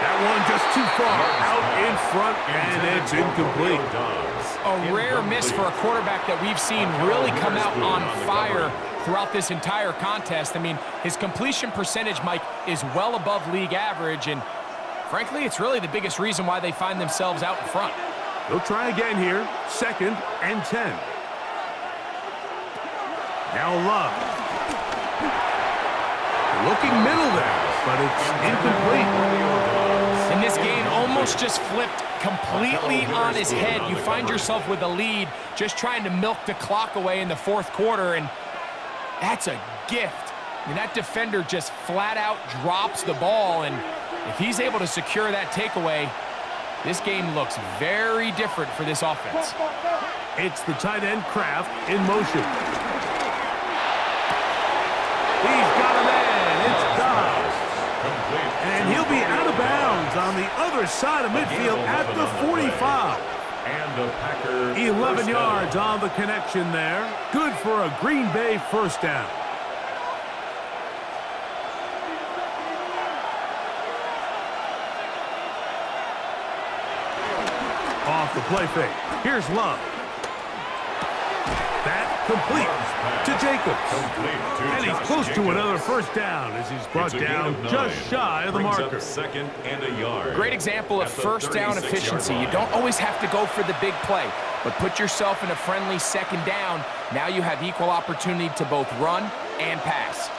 That one just too far out in front, and it's incomplete.
A rare miss for a quarterback that we've seen really come out on fire throughout this entire contest. I mean, his completion percentage, Mike, is well above league average, and frankly, it's really the biggest reason why they find themselves out in front.
They'll try again here, 2nd and 10. Now Love. Looking middle there, but it's incomplete.
And this game almost just flipped completely on his head. You find yourself with a lead, just trying to milk the clock away in the 4th quarter, and that's a gift. I mean, that defender just flat out drops the ball, and if he's able to secure that takeaway, this game looks very different for this offense.
It's the tight end Kraft in motion. He's got a man. It's Dobbs. And he'll be out of bounds on the other side of midfield at the 45.
And the Packers
11 yards on the connection there. Good for a Green Bay first down. Off the play fake. Here's Love. That complete to Jacobs. And he's close to another first down as he's brought down just shy of the marker.
2nd and a yard.
Great example of first down efficiency. You don't always have to go for the big play, but put yourself in a friendly 2nd down. Now you have equal opportunity to both run and pass.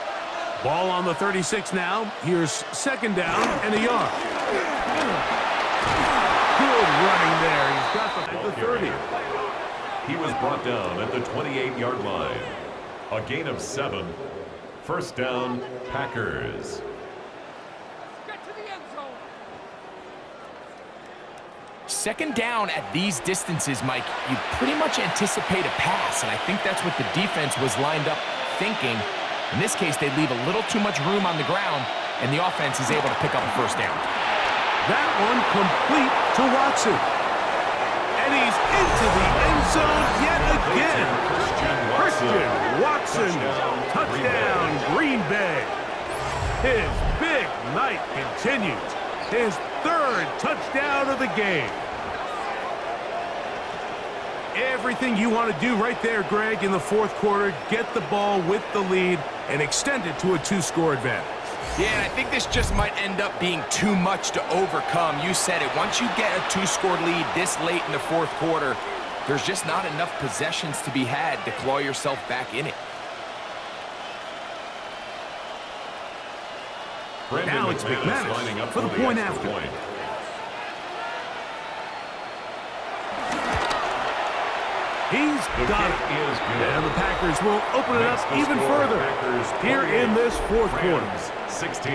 Ball on the 36 now. Here's 2nd down and a yard. Good running there. He's got the 30.
He was brought down at the 28-yard line. A gain of 7. First down, Packers.
Get to the end zone.
2nd down at these distances, Mike, you pretty much anticipate a pass, and I think that's what the defense was lined up thinking. In this case, they leave a little too much room on the ground, and the offense is able to pick up a first down.
That one complete to Watson. And he's into the end zone yet again. Christian Watson, touchdown, Green Bay. His big night continues. His 3rd touchdown of the game. Everything you want to do right there, Greg, in the 4th quarter, get the ball with the lead and extend it to a 2-score advantage.
Yeah, and I think this just might end up being too much to overcome. You said it. Once you get a 2-score lead this late in the 4th quarter, there's just not enough possessions to be had to claw yourself back in it.
Now it's McManus for the point after. He's got it. And the Packers will open it up even further here in this 4th quarter.
16.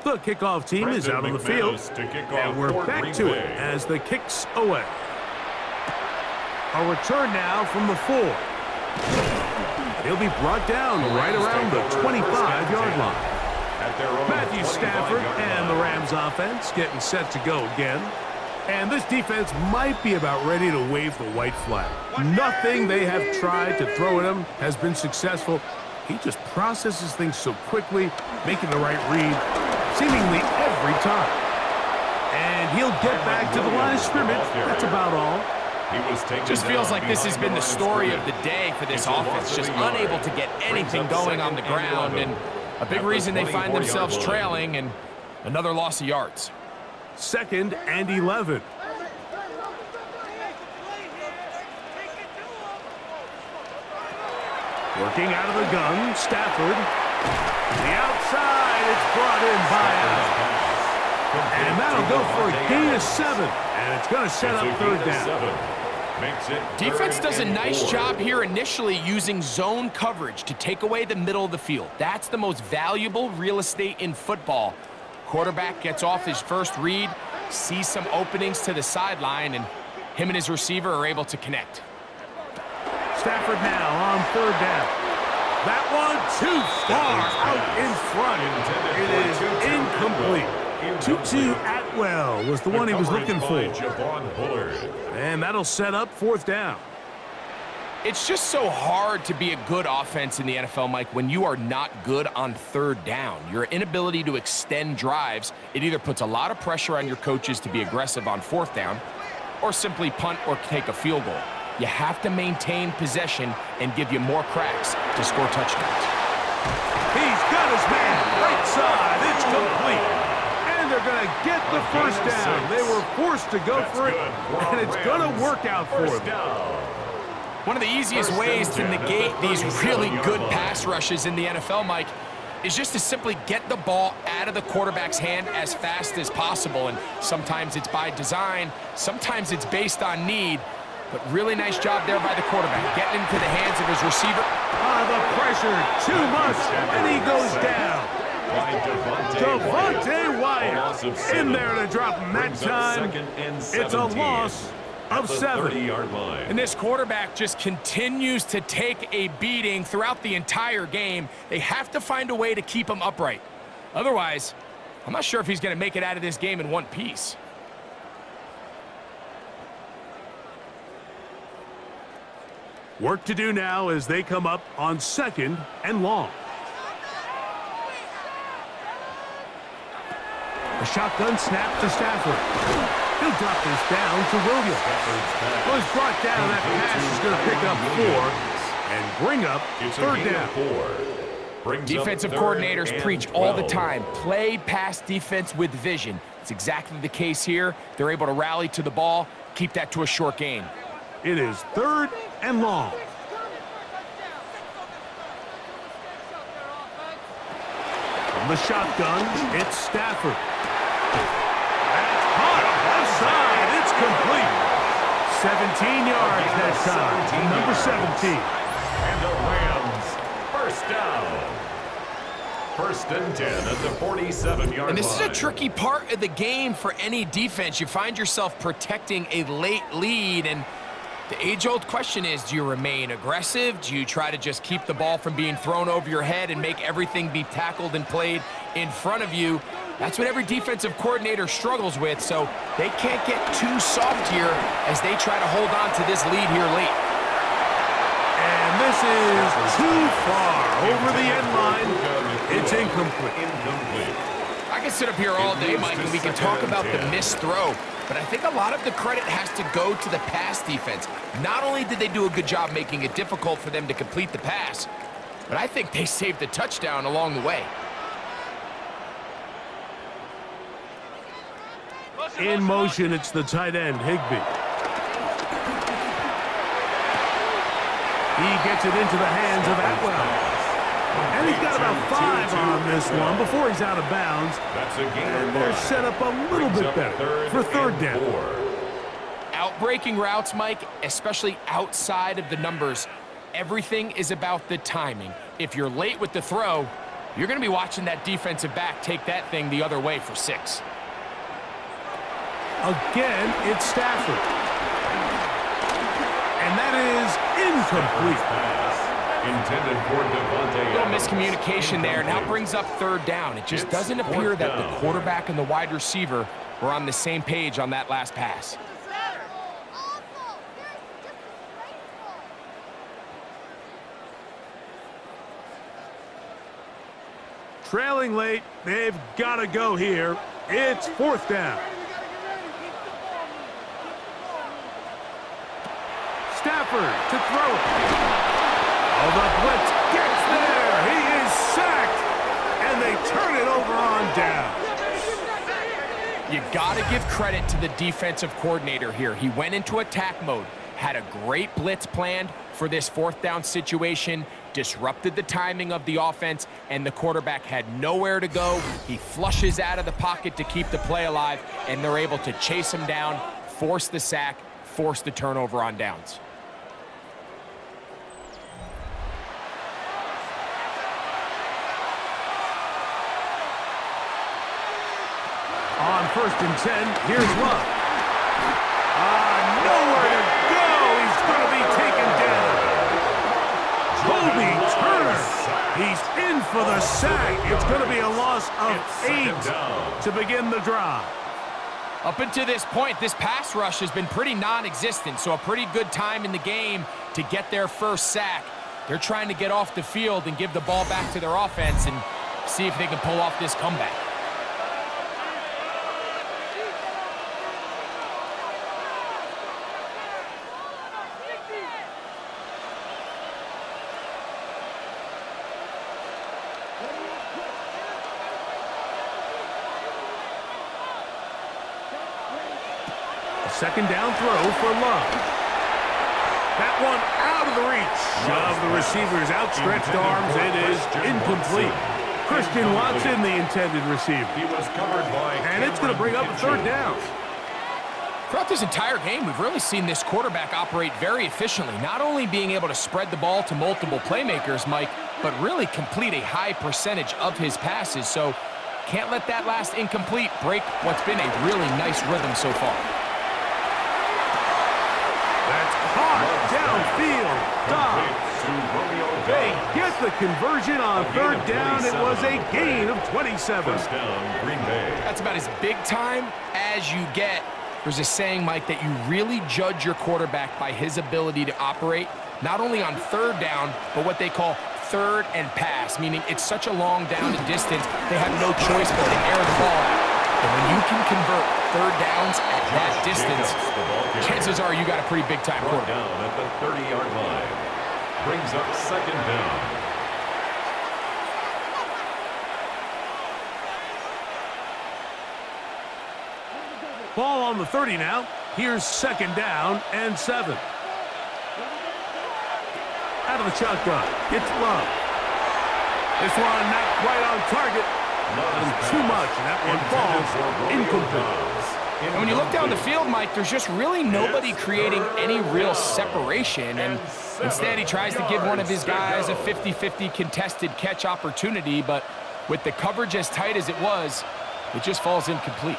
The kickoff team is out on the field, and we're back to it as the kicks away. A return now from the 4. He'll be brought down right around the 25-yard line. Matthew Stafford and the Rams offense getting set to go again. And this defense might be about ready to wave the white flag. Nothing they have tried to throw at him has been successful. He just processes things so quickly, making the right read, seemingly every time. And he'll get back to the line of scrimmage. That's about all.
Just feels like this has been the story of the day for this offense, just unable to get anything going on the ground, and a big reason they find themselves trailing and another loss of yards.
2nd and 11. Working out of the gun, Stafford. The outside, it's brought in by and that'll go for a gain of 7. And it's going to set up third down.
Defense does a nice job here initially using zone coverage to take away the middle of the field. That's the most valuable real estate in football. Quarterback gets off his first read, sees some openings to the sideline, and him and his receiver are able to connect.
Stafford now on third down. That one too far out in front. It is incomplete. Tutu Atwell was the one he was looking for. And that'll set up fourth down.
It's just so hard to be a good offense in the NFL, Mike, when you are not good on third down. Your inability to extend drives, it either puts a lot of pressure on your coaches to be aggressive on fourth down or simply punt or take a field goal. You have to maintain possession and give you more cracks to score touchdowns.
He's got his man right side. It's complete. And they're going to get the first down. They were forced to go for it, and it's going to work out for them.
One of the easiest ways to negate these really good pass rushes in the NFL, Mike, is just to simply get the ball out of the quarterback's hand as fast as possible. And sometimes it's by design, sometimes it's based on need. But really nice job there by the quarterback, getting into the hands of his receiver.
The pressure, too much, and he goes down. Devontae Wyatt in there to drop him that time. It's a loss of 7.
And this quarterback just continues to take a beating throughout the entire game. They have to find a way to keep him upright. Otherwise, I'm not sure if he's going to make it out of this game in one piece.
Work to do now as they come up on 2nd and long. A shotgun snap to Stafford. He'll drop this down to Williams. Well, he's brought down. That pass is going to pick up 4 and bring up third down.
Defensive coordinators preach all the time, play pass defense with vision. It's exactly the case here. They're able to rally to the ball, keep that to a short gain.
It is 3rd and long. From the shotgun, it's Stafford. That's caught left side. It's complete. 17 yards that time. Number 17.
And the Rams, first down. 1st and 10 at the 47-yard line.
And this is a tricky part of the game for any defense. You find yourself protecting a late lead, and the age-old question is, do you remain aggressive? Do you try to just keep the ball from being thrown over your head and make everything be tackled and played in front of you? That's what every defensive coordinator struggles with, so they can't get too soft here as they try to hold on to this lead here late.
And this is too far over the end line. It's incomplete.
I can sit up here all day, Mike, and we can talk about the missed throw, but I think a lot of the credit has to go to the pass defense. Not only did they do a good job making it difficult for them to complete the pass, but I think they saved the touchdown along the way.
In motion, it's the tight end, Higbee. He gets it into the hands of Atwell. And he's got about 5 on this one before he's out of bounds. And they're set up a little bit better for third down.
Outbreaking routes, Mike, especially outside of the numbers, everything is about the timing. If you're late with the throw, you're going to be watching that defensive back take that thing the other way for 6.
Again, it's Stafford. And that is incomplete.
Intended for Devontae.
Little miscommunication there. Now brings up third down. It just doesn't appear that the quarterback and the wide receiver were on the same page on that last pass.
Trailing late, they've got to go here. It's 4th down. Stafford to throw it. Oh, the blitz gets there. He is sacked. And they turn it over on down.
You got to give credit to the defensive coordinator here. He went into attack mode, had a great blitz planned, for this fourth down situation, disrupted the timing of the offense, and the quarterback had nowhere to go. He flushes out of the pocket to keep the play alive, and they're able to chase him down, force the sack, force the turnover on downs.
On 1st and 10, here's Love. Nowhere to go. He's going to be taken down. Kobe Turner. He's in for the sack. It's going to be a loss of 8 to begin the drive.
Up until this point, this pass rush has been pretty non-existent, so a pretty good time in the game to get their first sack. They're trying to get off the field and give the ball back to their offense and see if they can pull off this comeback.
Second down throw for Love. That one out of the reach of the receiver's outstretched arms. It is incomplete. Christian Watson, the intended receiver.
He was covered by
and it's going to bring up a third down.
Throughout this entire game, we've really seen this quarterback operate very efficiently, not only being able to spread the ball to multiple playmakers, Mike, but really complete a high percentage of his passes. So can't let that last incomplete break what's been a really nice rhythm so far.
Downfield, they get the conversion on third down. It was a gain of 27.
First down, Green Bay.
That's about as big time as you get. There's a saying, Mike, that you really judge your quarterback by his ability to operate, not only on third down, but what they call third and pass, meaning it's such a long down and distance, they have no choice but to air the ball out. And when you can convert third downs at that distance, chances are you got a pretty big-time quarterback.
Down at the 30-yard line. Brings up second down.
Ball on the 30 now. Here's second down and 7. Out of the shotgun, it's Love. This one not quite on target. Too much, and that one falls incomplete.
And when you look down the field, Mike, there's just really nobody creating any real separation. And instead, he tries to give one of his guys a 50-50 contested catch opportunity. But with the coverage as tight as it was, it just falls incomplete.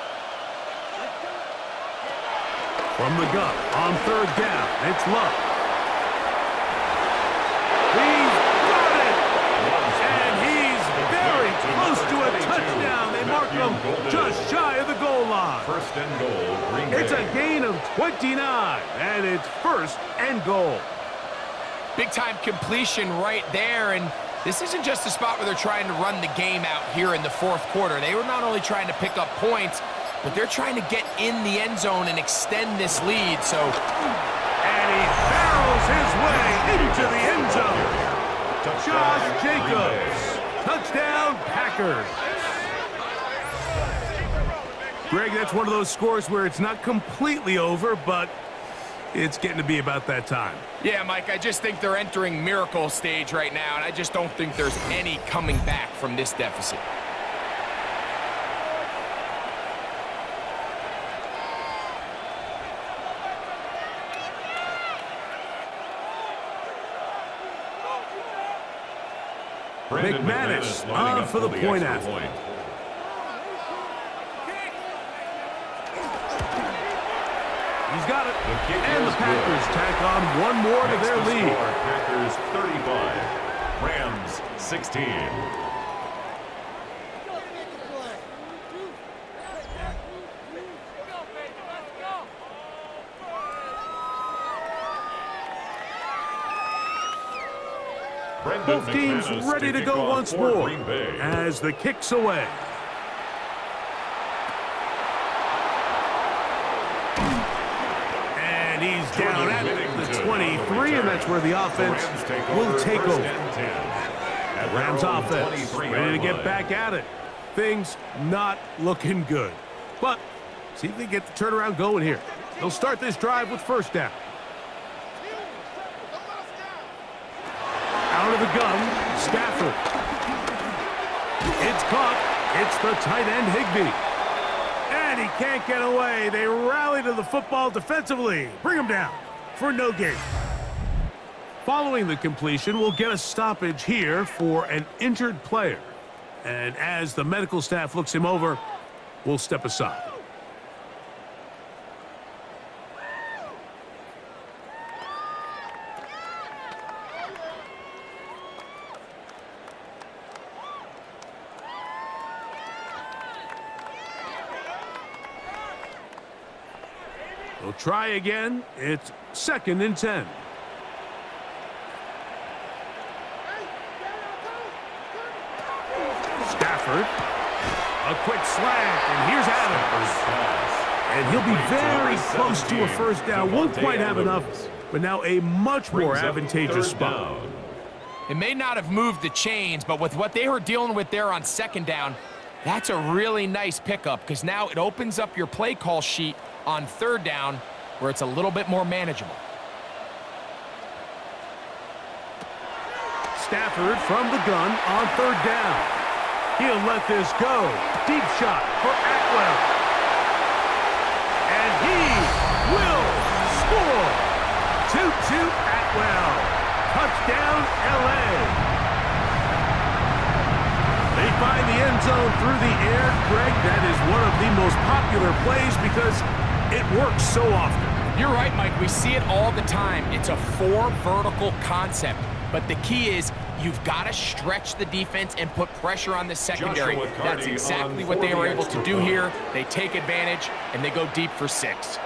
From the gun, on third down, it's Love. He's got it! And he's very close to a touchdown. They mark him just shy of the goal line.
First and goal, Green Bay.
It's a gain of 29, and it's first and goal.
Big-time completion right there, and this isn't just a spot where they're trying to run the game out here in the fourth quarter. They were not only trying to pick up points, but they're trying to get in the end zone and extend this lead, so...
And he barrels his way into the end zone. Josh Jacobs. Touchdown, Packers. Greg, that's one of those scores where it's not completely over, but it's getting to be about that time.
Yeah, Mike, I just think they're entering miracle stage right now, and I just don't think there's any coming back from this deficit.
McManus on for the point after. He's got it. And the Packers tack on one more to their lead.
Packers 35, Rams 16.
Both teams ready to go once more as the kick's away. And he's down at the 23, and that's where the offense will take over. Rams offense ready to get back at it. Things not looking good. But see if they get the turnaround going here. They'll start this drive with first down. Out of the gun, Stafford. It's caught. It's the tight end, Higbee. And he can't get away. They rally to the football defensively. Bring him down for no gain. Following the completion, we'll get a stoppage here for an injured player. And as the medical staff looks him over, we'll step aside. We'll try again. It's 2nd and 10. Stafford. A quick slant, and here's Adams. And he'll be very close to a first down. Won't quite have enough, but now a much more advantageous spot.
It may not have moved the chains, but with what they were dealing with there on 2nd down, that's a really nice pickup because now it opens up your play call sheet on 3rd down where it's a little bit more manageable.
Stafford from the gun on 3rd down. He'll let this go. Deep shot for Atwell. And he will score. 2-2 Atwell. Touchdown, LA. They find the end zone through the air. Greg, that is one of the most popular plays because it works so often.
You're right, Mike. We see it all the time. It's a 4 vertical concept. But the key is you've got to stretch the defense and put pressure on the secondary. That's exactly what they were able to do here. They take advantage, and they go deep for 6.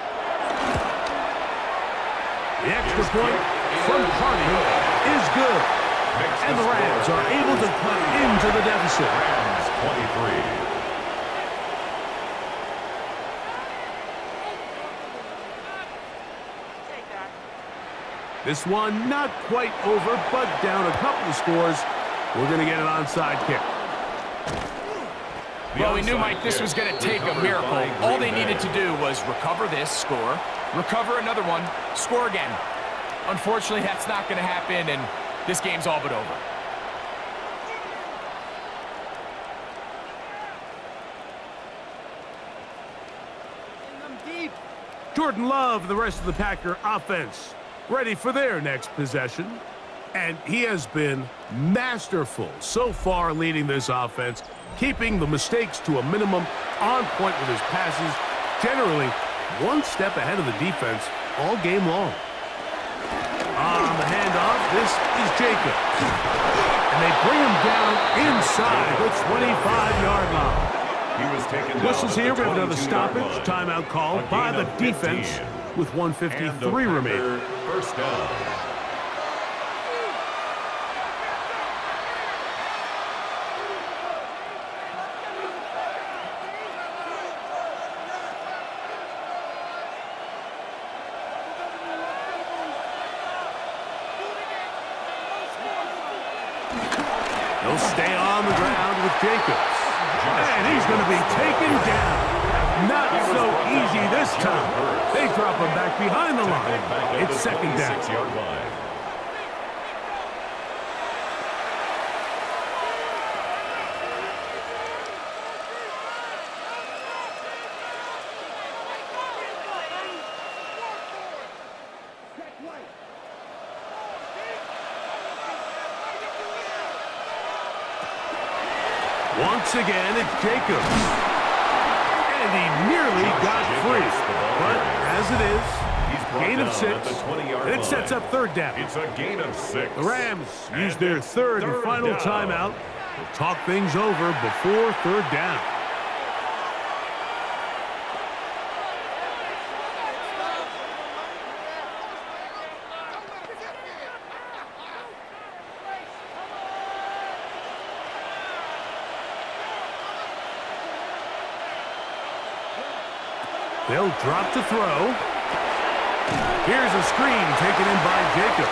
The extra point from Carney is good. And the Rams are able to cut into the deficit.
Rams 23.
This one not quite over, but down a couple of scores. We're going to get an onside kick.
Well, we knew, Mike, this was going to take a miracle. All they needed to do was recover this, score, recover another one, score again. Unfortunately, that's not going to happen, and this game's all but over.
Jordan Love and the rest of the Packer offense ready for their next possession. And he has been masterful so far leading this offense, keeping the mistakes to a minimum, on point with his passes, generally one step ahead of the defense all game long. On the handoff, this is Jacobs. And they bring him down inside the 25-yard line.
He was taken down.
Whistles here, we have another
22-yard
stoppage.
line.
Timeout called by the defense with 1:53 remaining.
First down.
He'll stay on the ground with Jacobs. And he's going to be taken down. Not so easy this time. They drop him back behind the line. It's 2nd down.
26-yard line.
Once again, it's Jacobs. And he nearly got free. But as it is, gain of 6. And it sets up 3rd down.
It's a gain of 6.
The Rams use their 3rd and final timeout. They'll talk things over before 3rd down. They'll drop to throw. Here's a screen taken in by Jacobs.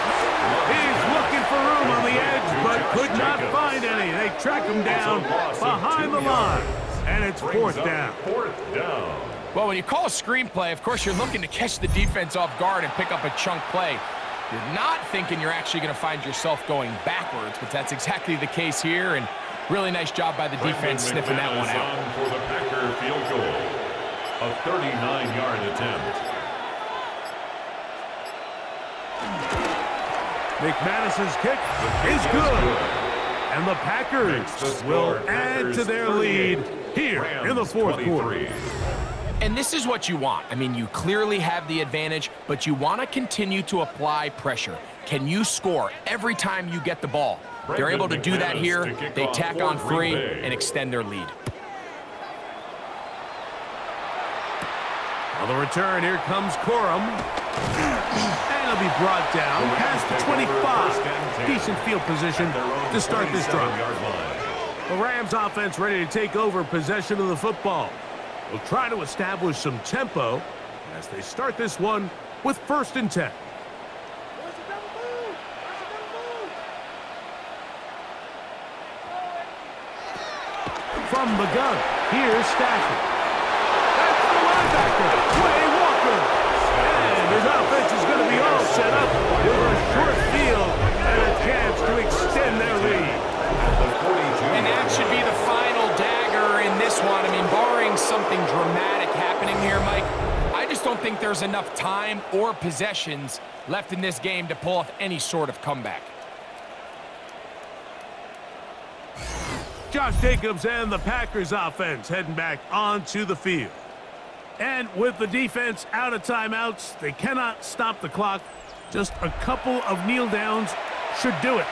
He's looking for room on the edge, but could not find any. They track him down behind the line, and it's 4th down.
4th down.
Well, when you call a screen play, of course, you're looking to catch the defense off guard and pick up a chunk play. You're not thinking you're actually going to find yourself going backwards, but that's exactly the case here, and really nice job by the defense sniffing that one out.
For the Packer field goal, a 39-yard attempt.
McManus's kick is good. And the Packers will add to their lead here in the fourth quarter.
And this is what you want. I mean, you clearly have the advantage, but you want to continue to apply pressure. Can you score every time you get the ball? They're able to do that here. They tack on 3 and extend their lead.
On the return, here comes Corum. And he'll be brought down past the 25. Decent field position to start this drive. The Rams offense ready to take over possession of the football. They'll try to establish some tempo as they start this one with 1st and 10. From the gun, here's Stafford. That's the linebacker, Quay Walker. And his offense is going to be all set up with a short field and a chance to extend their lead.
And that should be the final dagger in this one. I mean, barring something dramatic happening here, Mike, I just don't think there's enough time or possessions left in this game to pull off any sort of comeback.
Josh Jacobs and the Packers offense heading back onto the field. And with the defense out of timeouts, they cannot stop the clock. Just a couple of kneel downs should do it.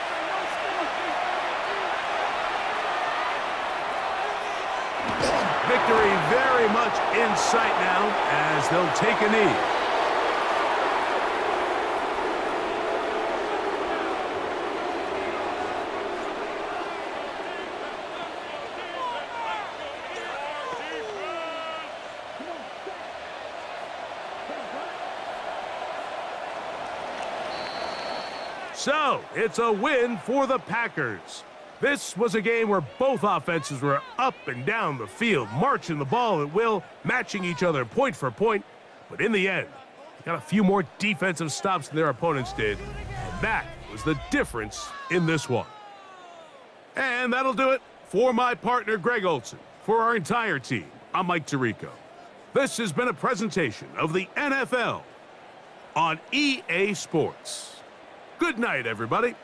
Victory very much in sight now as they'll take a knee. So, it's a win for the Packers. This was a game where both offenses were up and down the field, marching the ball at will, matching each other point for point. But in the end, they got a few more defensive stops than their opponents did. And that was the difference in this one. And that'll do it for my partner, Greg Olson. For our entire team, I'm Mike Tirico. This has been a presentation of the NFL on EA Sports. Good night, everybody.